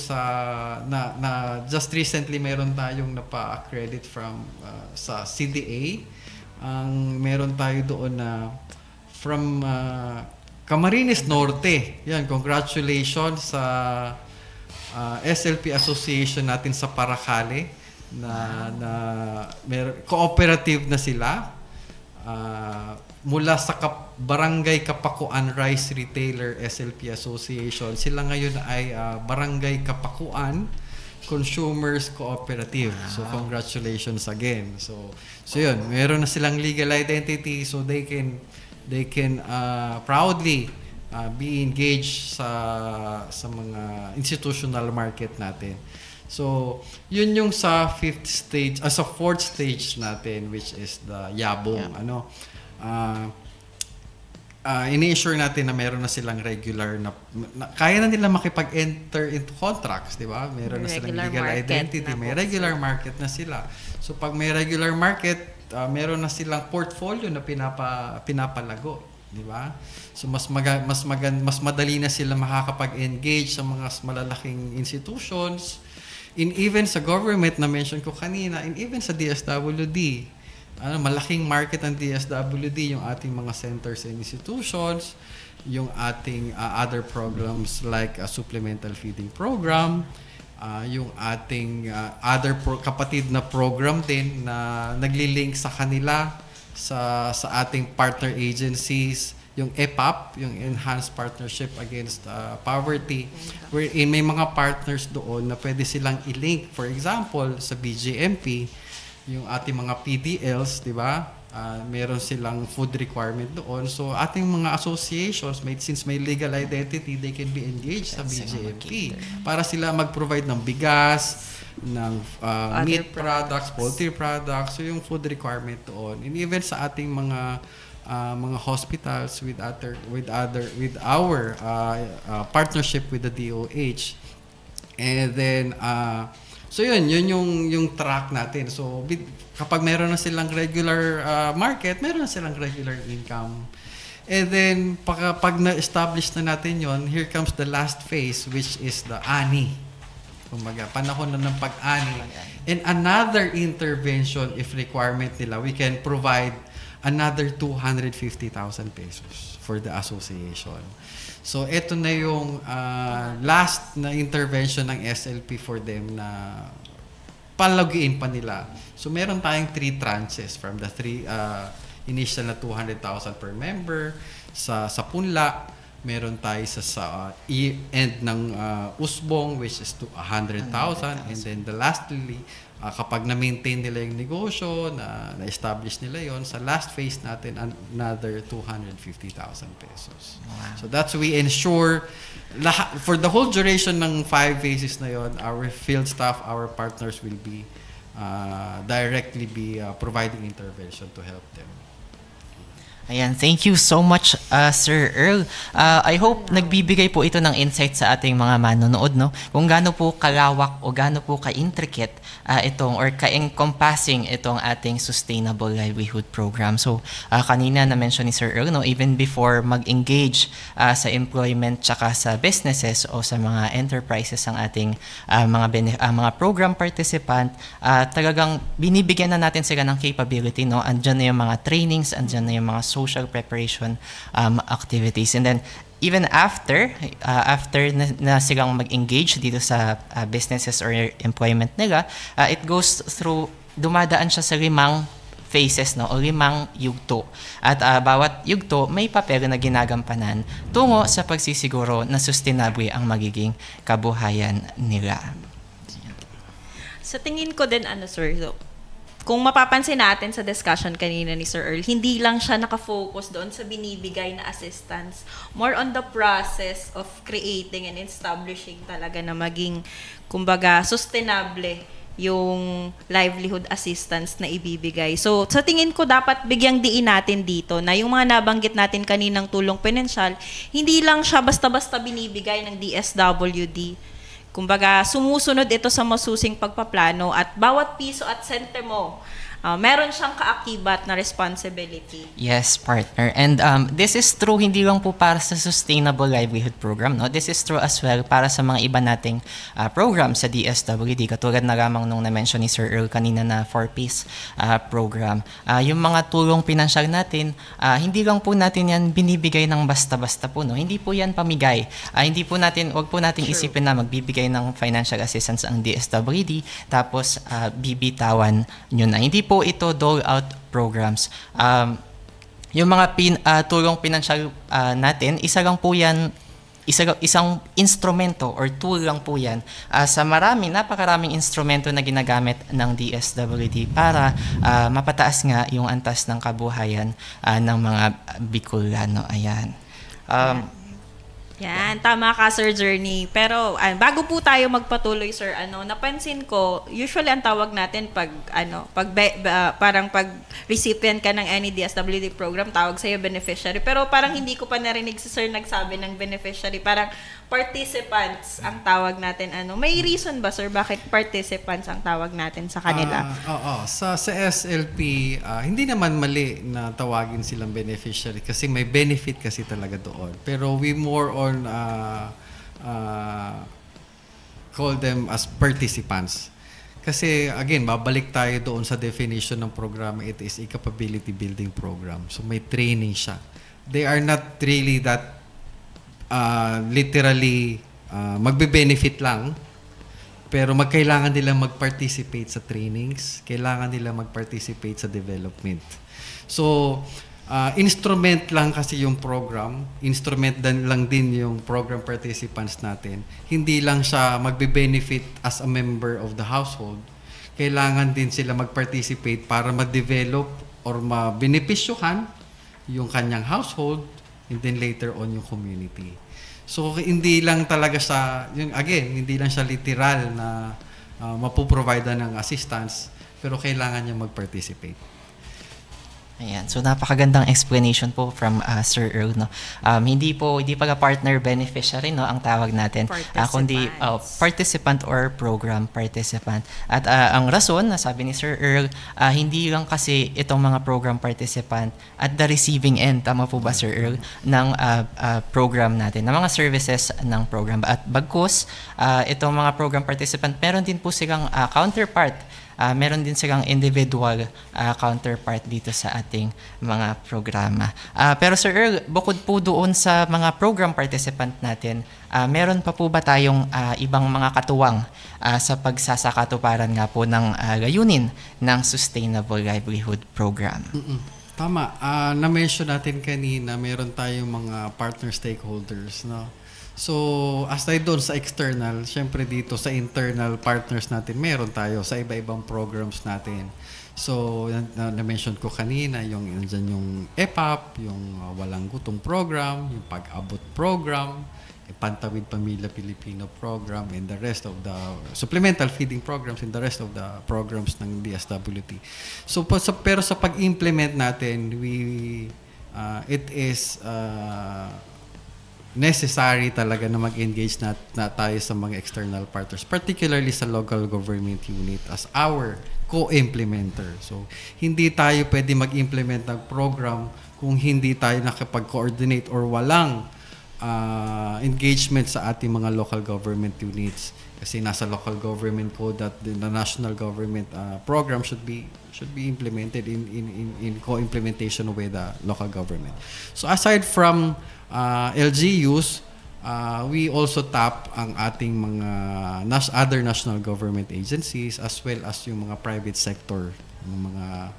na just recently meron tayong napa-accredit sa CDA. Meron tayo doon na from Camarines Norte. Yan, congratulations sa SLP Association natin sa Paracale na cooperative na sila mula sa Barangay Kapakuan Rice Retailer SLP Association. Sila ngayon ay Barangay Kapakuan Consumers Cooperative. So congratulations again. So yun, meron na silang legal identity, so they can proudly be engaged sa mga institutional market natin. So, yun yung sa fourth stage natin, which is the Yabong. Ini-ensure natin na meron na silang regular na kaya na nila makipag-enter into contracts, di ba? Meron na silang legal identity, may regular market na sila. So, pag may regular market, meron na silang portfolio na pinapalago, di ba? So, mas madali na sila makakapag-engage sa mga malalaking institutions, even sa government na mention ko kanina, even sa DSWD. Malaking market ang DSWD, yung ating mga centers and institutions, yung ating other programs like supplemental feeding program, yung ating other kapatid na program din na naglilink sa kanila sa ating partner agencies, yung EPAP, yung Enhanced Partnership Against Poverty, wherein may mga partners doon na pwede silang i-link. For example, sa BGMP, yung ating mga PDLs, di ba? Meron silang food requirement doon. So, ating mga associations, since may legal identity, they can be engaged sa BGMP para sila mag-provide ng bigas, ng meat products, poultry products, so yung food requirement doon. And even sa ating mga hospitals with our partnership with the DOH. And then so yun yung track natin. So kapag meron na silang regular market, meron na silang regular income. And then pag na-establish na natin yon, here comes the last phase, which is the ani. Kumbaga, panahon na ng pag-ani. And another intervention, if requirement nila, we can provide another 250,000 pesos for the association. So, ito na yung last na intervention ng SLP for them na palagiin pa nila. So, meron tayong 3 tranches from the initial na 200,000 per member. Sa Punla, meron tayo sa end ng Usbong, which is to 100,000. And then the lastly, kapag na-maintain nila yung negosyo, na-establish nila yon, sa last phase natin, another 250,000 pesos. Wow. So that's we ensure, for the whole duration ng 5 phases na yon, our field staff, our partners will be directly be providing intervention to help them.
Ayan, thank you so much, Sir Earl. I hope nagbibigay po ito ng insight sa ating mga manonood, no? Kung gaano po kalawak o gaano po ka-intricate itong or ka-encompassing itong ating Sustainable Livelihood Program. So, kanina na-mention ni Sir Earl, no? Even before mag-engage sa employment tsaka sa businesses o sa mga enterprises ang ating mga program participant, talagang binibigyan na natin sila ng capability, no? Andyan na yung mga trainings, andyan na yung mga social preparation activities. And then, even after na silang mag-engage dito sa businesses or employment nila, it goes through, dumadaan siya sa 5 phases, no? O 5 yugto. At bawat yugto may papel na ginagampanan tungo sa pagsisiguro na sustainable ang magiging kabuhayan nila.
Sa tingin ko din, sir, so, kung mapapansin natin sa discussion kanina ni Sir Earl, hindi lang siya nakafocus doon sa binibigay na assistance. More on the process of creating and establishing talaga na maging, kumbaga, sustainable yung livelihood assistance na ibibigay. So, sa tingin ko dapat bigyang diin natin dito na yung mga nabanggit natin kaninang tulong pinansyal, hindi lang siya basta-basta binibigay ng DSWD. Kumbaga, sumusunod ito sa masusing pagpaplano at bawat piso at sente mo, meron siyang kaakibat na responsibility.
Yes, partner. And this is true hindi lang po para sa Sustainable Livelihood Program. No? This is true as well para sa mga iba nating program sa DSWD. Katulad na lamang nung na-mention ni Sir Earl kanina na 4-piece program. Yung mga tulong pinansyal natin, hindi lang po natin yan binibigay ng basta-basta po. No? Hindi po yan pamigay. Wag po natin isipin na magbibigay ng financial assistance ang DSWD tapos bibitawan nyo na. Hindi po ito dole-out programs. Yung mga tulong pinansyal natin, isang instrumento or tool lang po yan sa napakaraming instrumento na ginagamit ng DSWD para mapataas nga yung antas ng kabuhayan ng mga Bicolano. Ayan.
Yan, tama ka, Sir Journey. Pero bago po tayo magpatuloy, Sir, napansin ko, usually ang tawag natin parang pag recipient ka ng any DSWD program, tawag sa'yo beneficiary. Pero parang hindi ko pa narinig si Sir nagsabi ng beneficiary. Parang participants ang tawag natin. May reason ba, Sir, bakit participants ang tawag natin sa kanila?
Sa SLP, hindi naman mali na tawagin silang beneficiary kasi may benefit kasi talaga doon. Pero we more on call them as participants. Kasi again, babalik tayo doon sa definition ng programa. It is a capability building program. So may training siya. They are not really that literally magbe-benefit lang, pero kailangan nila mag-participate sa trainings, kailangan nila mag-participate sa development. So, instrument lang kasi yung program, instrument lang din yung program participants natin. Hindi lang siya magbe-benefit as a member of the household. Kailangan din sila mag-participate para ma-develop or ma-benepisyohan yung kanyang household and then later on yung community. So, hindi lang talaga siya, hindi lang siya literal na mapoprovide ng assistance, pero kailangan niya mag-participate.
Ayan. So, napakagandang explanation po from Sir Earl. No? Hindi pala partner beneficiary, no, ang tawag natin. Kundi participant or program participant. At ang rason, sabi ni Sir Earl, hindi lang kasi itong mga program participant at the receiving end, tama po ba, Sir Earl, ng program natin, ng mga services ng program. At bagkus, itong mga program participant, meron din po silang counterpart. Meron din silang individual counterpart dito sa ating mga programa. Pero Sir Earl, bukod po doon sa mga program participant natin, meron pa po ba tayong ibang mga katuwang sa pagsasakatuparan nga po ng layunin ng Sustainable Livelihood Program?
Tama. Na-mention natin kanina, meron tayong mga partner stakeholders, no? So, aside doon sa external, syempre dito sa internal partners natin, meron tayo sa iba-ibang programs natin. So, na-mention ko kanina, yung EPAP, yung Walang Gutom program, yung Pag-abot program, yung Pantawid Pamilya Pilipino program, and the rest of the supplemental feeding programs and the rest of the programs ng DSWD. So, pero sa pag-implement natin, it is necessary talaga na mag-engage na tayo sa mga external partners, particularly sa local government unit as our co-implementer. So, hindi tayo pwede mag-implement ng program kung hindi tayo nakapag-coordinate or walang engagement sa ating mga local government units. Kasi nasa local government code that the national government program should be implemented in co-implementation with the local government. So, aside from LGUs, we also tap ang ating mga other national government agencies as well as yung mga private sector, yung mga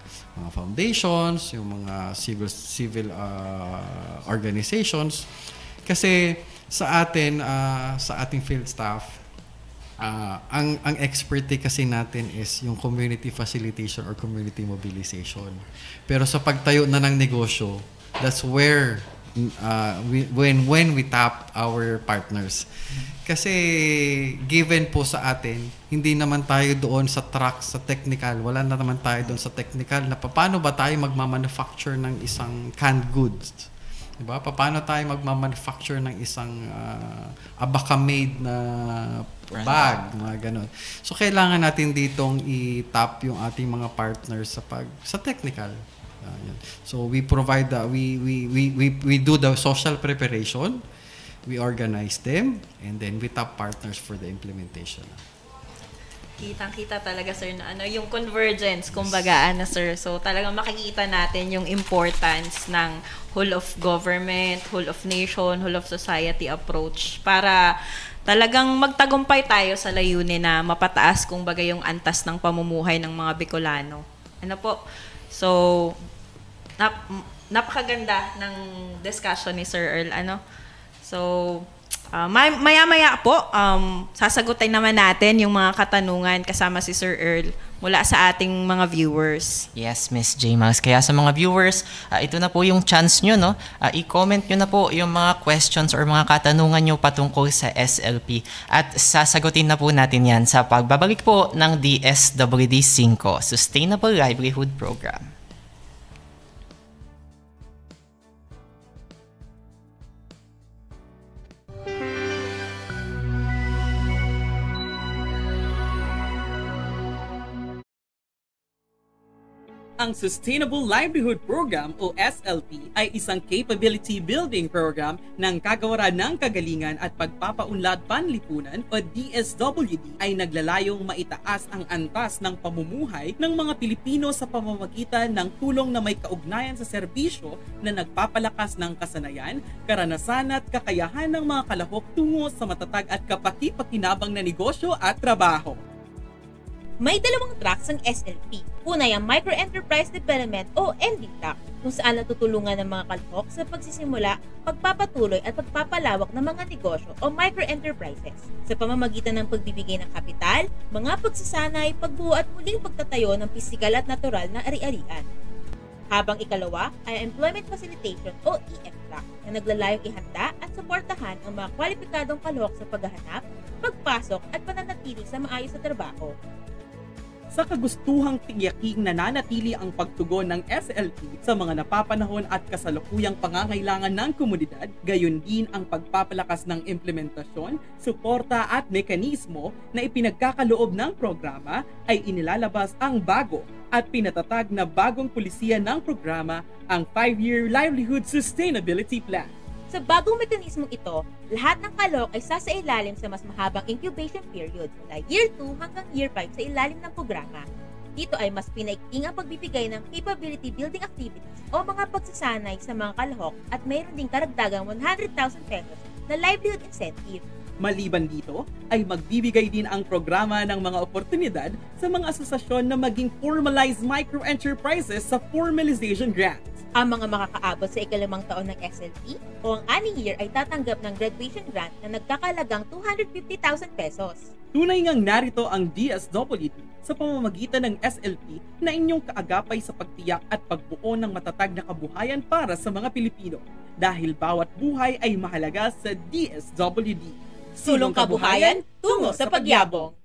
foundations, yung mga civil organizations. Kasi sa ating field staff, ang expertise kasi natin is yung community facilitation or community mobilization. Pero sa pagtayo na ng negosyo, that's where when we tap our partners. Kasi given po sa atin, hindi naman tayo doon sa track, sa technical. Wala na naman tayo doon sa technical na paano ba tayo magmamanufacture ng isang canned goods. Diba? Paano tayo magmamanufacture ng isang abaka-made na bag, mga ganun. So, kailangan natin ditong i-tap yung ating mga partners sa technical. So, we provide, we do the social preparation, we organize them, and then we tap partners for the implementation.
Kitang-kita talaga, sir, na yung convergence, kumbaga, sir. So, talagang makikita natin yung importance ng whole of government, whole of nation, whole of society approach para talagang magtagumpay tayo sa layunin na mapataas, kumbaga, yung antas ng pamumuhay ng mga Bicolano. So, napakaganda ng discussion ni Sir Earl, So, maya-maya po, sasagutin naman natin yung mga katanungan kasama si Sir Earl mula sa ating mga viewers.
Yes, Miss J. Max. Kaya sa mga viewers, ito na po yung chance nyo, no? I-comment nyo na po yung mga questions or mga katanungan nyo patungkol sa SLP. At sasagutin na po natin yan sa pagbabalik po ng DSWD 5, Sustainable Livelihood Program.
Ang Sustainable Livelihood Program o SLP ay isang capability building program ng Kagawaran ng Kagalingan at Pagpapaunlad Panlipunan o DSWD ay naglalayong maitaas ang antas ng pamumuhay ng mga Pilipino sa pamamagitan ng tulong na may kaugnayan sa serbisyo na nagpapalakas ng kasanayan, karanasan at kakayahan ng mga kalahok tungo sa matatag at kapaki-pakinabang na negosyo at trabaho.
May dalawang tracks ang SLP. Una ay ang Microenterprise Development o MDTAC, kung saan natutulungan ng mga kalahok sa pagsisimula, pagpapatuloy at pagpapalawak ng mga negosyo o microenterprises sa pamamagitan ng pagbibigay ng kapital, mga pagsasanay, pagbuo at muling pagtatayo ng pisikal at natural na ari-arian. Habang ikalawa ay Employment Facilitation o EF-TRAC na naglalayong ihanda at suportahan ang mga kwalipikadong kalahok sa paghahanap, pagpasok at pananatili sa maayos na trabaho.
Sa kagustuhang tiyaking nananatili ang pagtugon ng SLP sa mga napapanahon at kasalukuyang pangangailangan ng komunidad, gayon din ang pagpapalakas ng implementasyon, suporta at mekanismo na ipinagkakaloob ng programa ay inilalabas ang bago at pinatatag na bagong pulisiya ng programa, ang 5-Year Livelihood Sustainability Plan.
Sa bagong mekanismong ito, lahat ng kalahok ay sasailalim sa mas mahabang incubation period mula Year 2 hanggang Year 5 sa ilalim ng programa. Dito ay mas pinaigting ang pagbibigay ng capability building activities o mga pagsasanay sa mga kalahok at mayroon ding karagdagang 100,000 pesos na livelihood incentive.
Maliban dito, ay magbibigay din ang programa ng mga oportunidad sa mga asosasyon na maging formalized microenterprises sa formalization grants.
Ang mga makakaabot sa ikalimang taon ng SLP o ang aning year ay tatanggap ng graduation grant na nagkakalagang 250,000 pesos.
Tunay ngang narito ang DSWD sa pamamagitan ng SLP na inyong kaagapay sa pagtiyak at pagbuo ng matatag na kabuhayan para sa mga Pilipino. Dahil bawat buhay ay mahalaga sa DSWD.
Sulong kabuhayan, tungo sa pagyabong.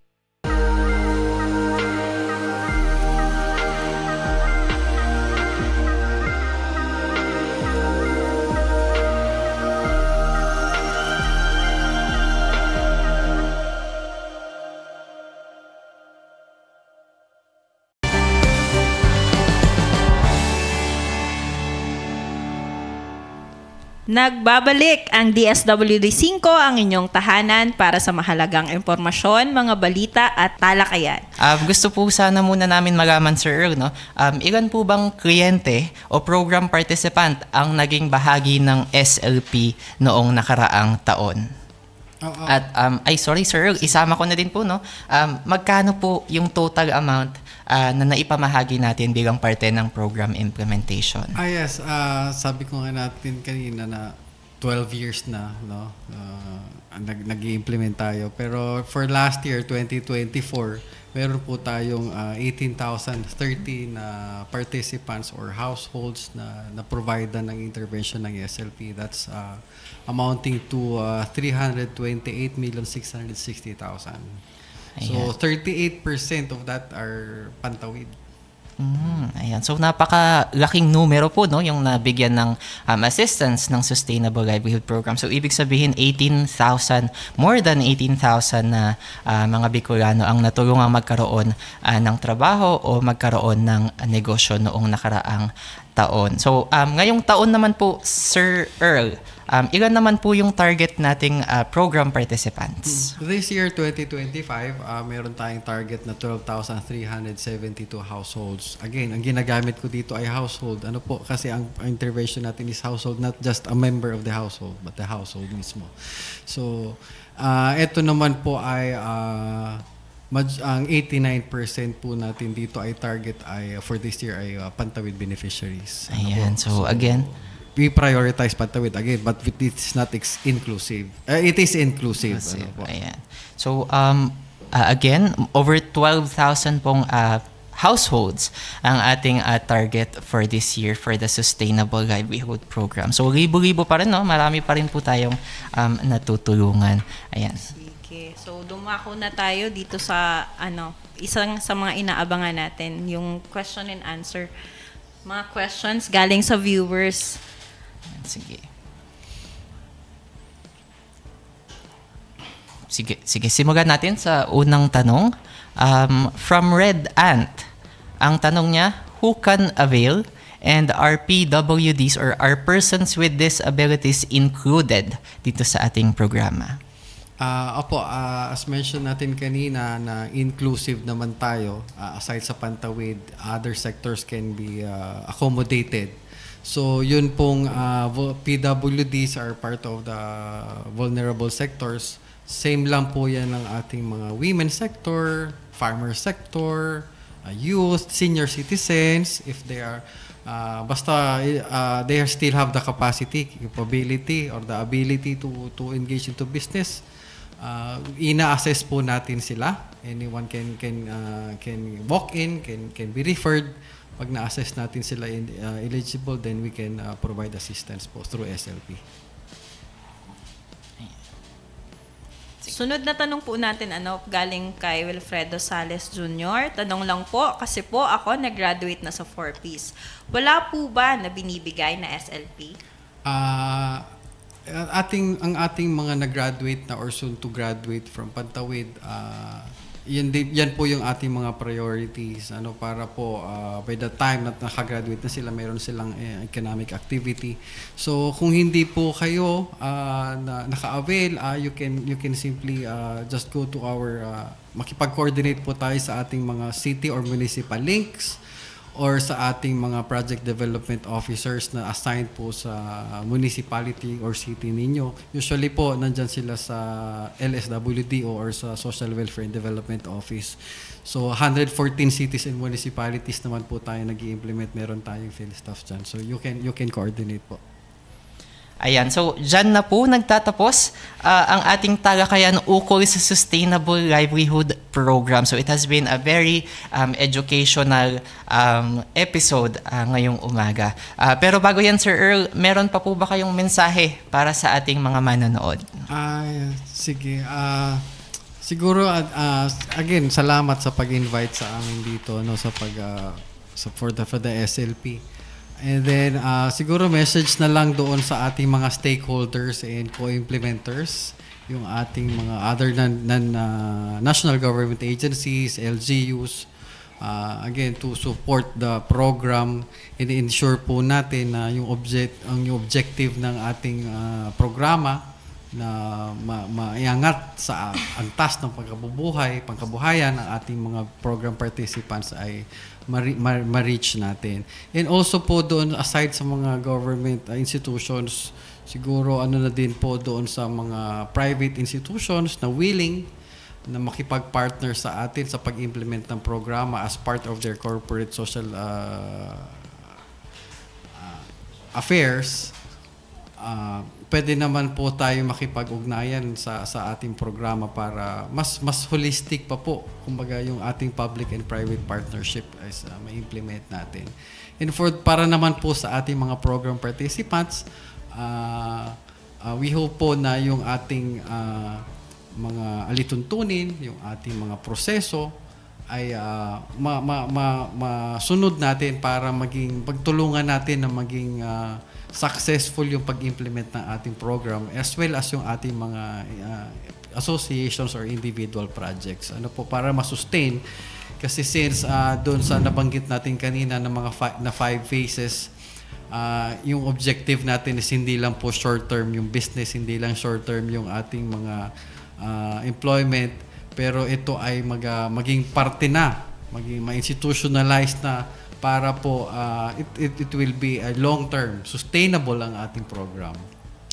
Nagbabalik ang DSWD 5, ang inyong tahanan para sa mahalagang impormasyon, mga balita at talakayan.
Gusto po sana muna namin malaman, Sir Earl, no? Ilan po bang kliyente o program participant ang naging bahagi ng SLP noong nakaraang taon? At, sorry, Sir Earl, isama ko na din po, no? Magkano po yung total amount na naipamahagi natin bilang parte ng program implementation?
Yes. Sabi ko nga natin kanina na 12 years na, no? Nag-i-implement tayo. Pero for last year, 2024, meron po tayong 18,030 na participants or households na provider ng intervention ng SLP. That's amounting to 328,660,000. So 38% of that are Pantawid.
Ayan. So napakalaking numero po no yung nabigyan ng assistance ng Sustainable Livelihood Program. So ibig sabihin 18,000, more than 18,000 na mga Bicolano ang natulungang magkaroon ng trabaho o magkaroon ng negosyo noong nakaraang taon. So ngayong taon naman po, Sir Earl, ilan naman po yung target nating program participants?
This year, 2025, meron tayong target na 12,372 households. Again, ang ginagamit ko dito ay household. Ano po? Kasi ang intervention natin is household, not just a member of the household, but the household mismo. So, ito naman po ay ang 89% po natin dito ay target ay for this year ay Pantawid beneficiaries.
Ayan. So again,
we prioritize Pantawid again, but it is not inclusive. It is inclusive.
Ayan. So again, over 12,000 pong households ang ating target for this year for the Sustainable Livelihood Program. So libo-libo pa rin, no? Marami pa rin po tayong natutulungan. Ayan.
Sige. So dumako na tayo dito sa isang sa mga inaabangan natin, yung question and answer. Mga questions galing sa viewers.
Sige, simulan natin sa unang tanong. From Red Ant, ang tanong niya, who can avail and are PWDs or are persons with disabilities included dito sa ating programa?
As mentioned natin kanina na inclusive naman tayo, aside sa Pantawid, other sectors can be accommodated. So yun pong PWDs are part of the vulnerable sectors. Same lang po yan ng ating mga women's sector, farmer sector, youth, senior citizens, if they are they still have the capacity, capability, or the ability to engage into business. Ina-assess po natin sila. Anyone can walk in, can be referred. Pag na-assess natin sila eligible, then we can provide assistance po through SLP.
Sunod na tanong po natin galing kay Wilfredo Sales Jr. Tanong lang po, kasi po ako nag-graduate na sa 4Ps. Wala po ba na binibigay na SLP?
Ang ating mga nag-graduate na or soon to graduate from Pantawid, yan po yung ating mga priorities para po by the time na nakagraduate na sila, mayroon silang economic activity. So kung hindi po kayo na naka-avail, you can simply just go to our makipag-coordinate po tayo sa ating mga city or municipal links or sa ating mga project development officers na assigned po sa municipality or city ninyo. Usually po, nandyan sila sa LSWD or sa Social Welfare and Development Office. So, 114 cities and municipalities naman po tayo nag-i-implement. Meron tayong field staff dyan. So, you can coordinate po.
Ayan, so dyan na po nagtatapos ang ating talakayan ukol sa Sustainable Livelihood Program. So it has been a very educational episode ngayong umaga. Pero bago yan, Sir Earl, meron pa po ba kayong mensahe para sa ating mga manonood?
Sige. Siguro, again, salamat sa pag-invite sa amin dito for the SLP. And then, siguro message na lang doon sa ating mga stakeholders and co-implementers, yung ating mga other national government agencies, LGUs, again, to support the program and ensure po natin na yung objective ng ating programa na maiangat sa antas ng pangkabuhayan ng ating mga program participants ay ma-reach natin. And also po doon, aside sa mga government institutions, siguro na din po doon sa mga private institutions na willing na makipag-partner sa atin sa pag-implement ng programa as part of their corporate social affairs. pwede naman po tayo makipag-ugnayan sa ating programa para mas holistic pa po, kumbaga yung ating public and private partnership as ma-implement natin. And para naman po sa ating mga program participants, we hope po na yung ating mga alituntunin, yung ating mga proseso ay masunod natin para pagtulungan natin na maging successful yung pag-implement ng ating program as well as yung ating mga associations or individual projects. Ano po, para ma-sustain. Kasi since doon sa nabanggit natin kanina ng mga 5 phases, yung objective natin is hindi lang po short-term yung business, hindi lang short-term yung ating mga employment, pero ito ay maging parte na, maging ma-institutionalize na para po it will be a long-term, sustainable ang ating program.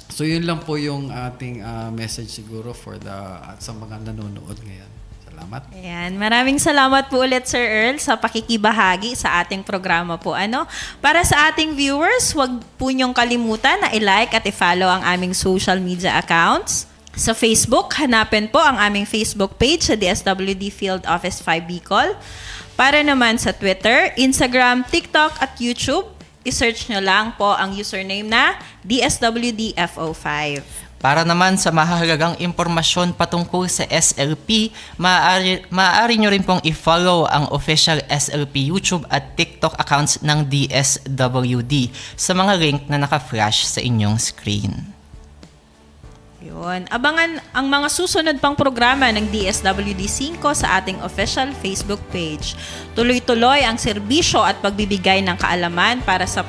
So yun lang po yung ating message siguro sa mga nanonood ngayon. Salamat.
Ayan, maraming salamat po ulit Sir Earl sa pakikibahagi sa ating programa po. Para sa ating viewers, huwag po niyong kalimutan na i-like at i-follow ang aming social media accounts. Sa Facebook, hanapin po ang aming Facebook page sa DSWD Field Office 5 Bicol. Para naman sa Twitter, Instagram, TikTok at YouTube, i-search nyo lang po ang username na DSWDFO5.
Para naman sa mahalagang impormasyon patungkol sa SLP, maaari nyo rin pong i-follow ang official SLP YouTube at TikTok accounts ng DSWD sa mga link na naka-flash sa inyong screen.
Yun. Abangan ang mga susunod pang programa ng DSWD 5 sa ating official Facebook page. Tuloy-tuloy ang serbisyo at pagbibigay ng kaalaman para sa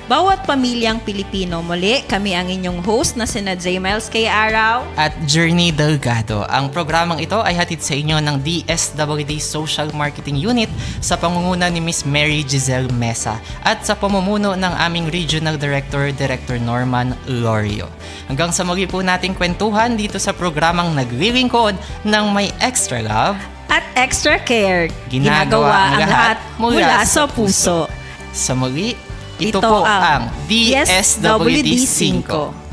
bawat pamilyang Pilipino. Muli, kami ang inyong host na sina J. Miles K. Araw
at Journey Delgado. Ang programang ito ay hatid sa inyo ng DSWD Social Marketing Unit sa pangunguna ni Miss Mary Giselle Mesa at sa pamumuno ng aming Regional Director, Director Norman Lorio. Hanggang sa muli po nating kwentuhan dito sa programang naglilingkod ng may extra love
at extra care.
Ginagawa ang lahat
mula sa puso.
Sa muli, ito po ang DSWD 5.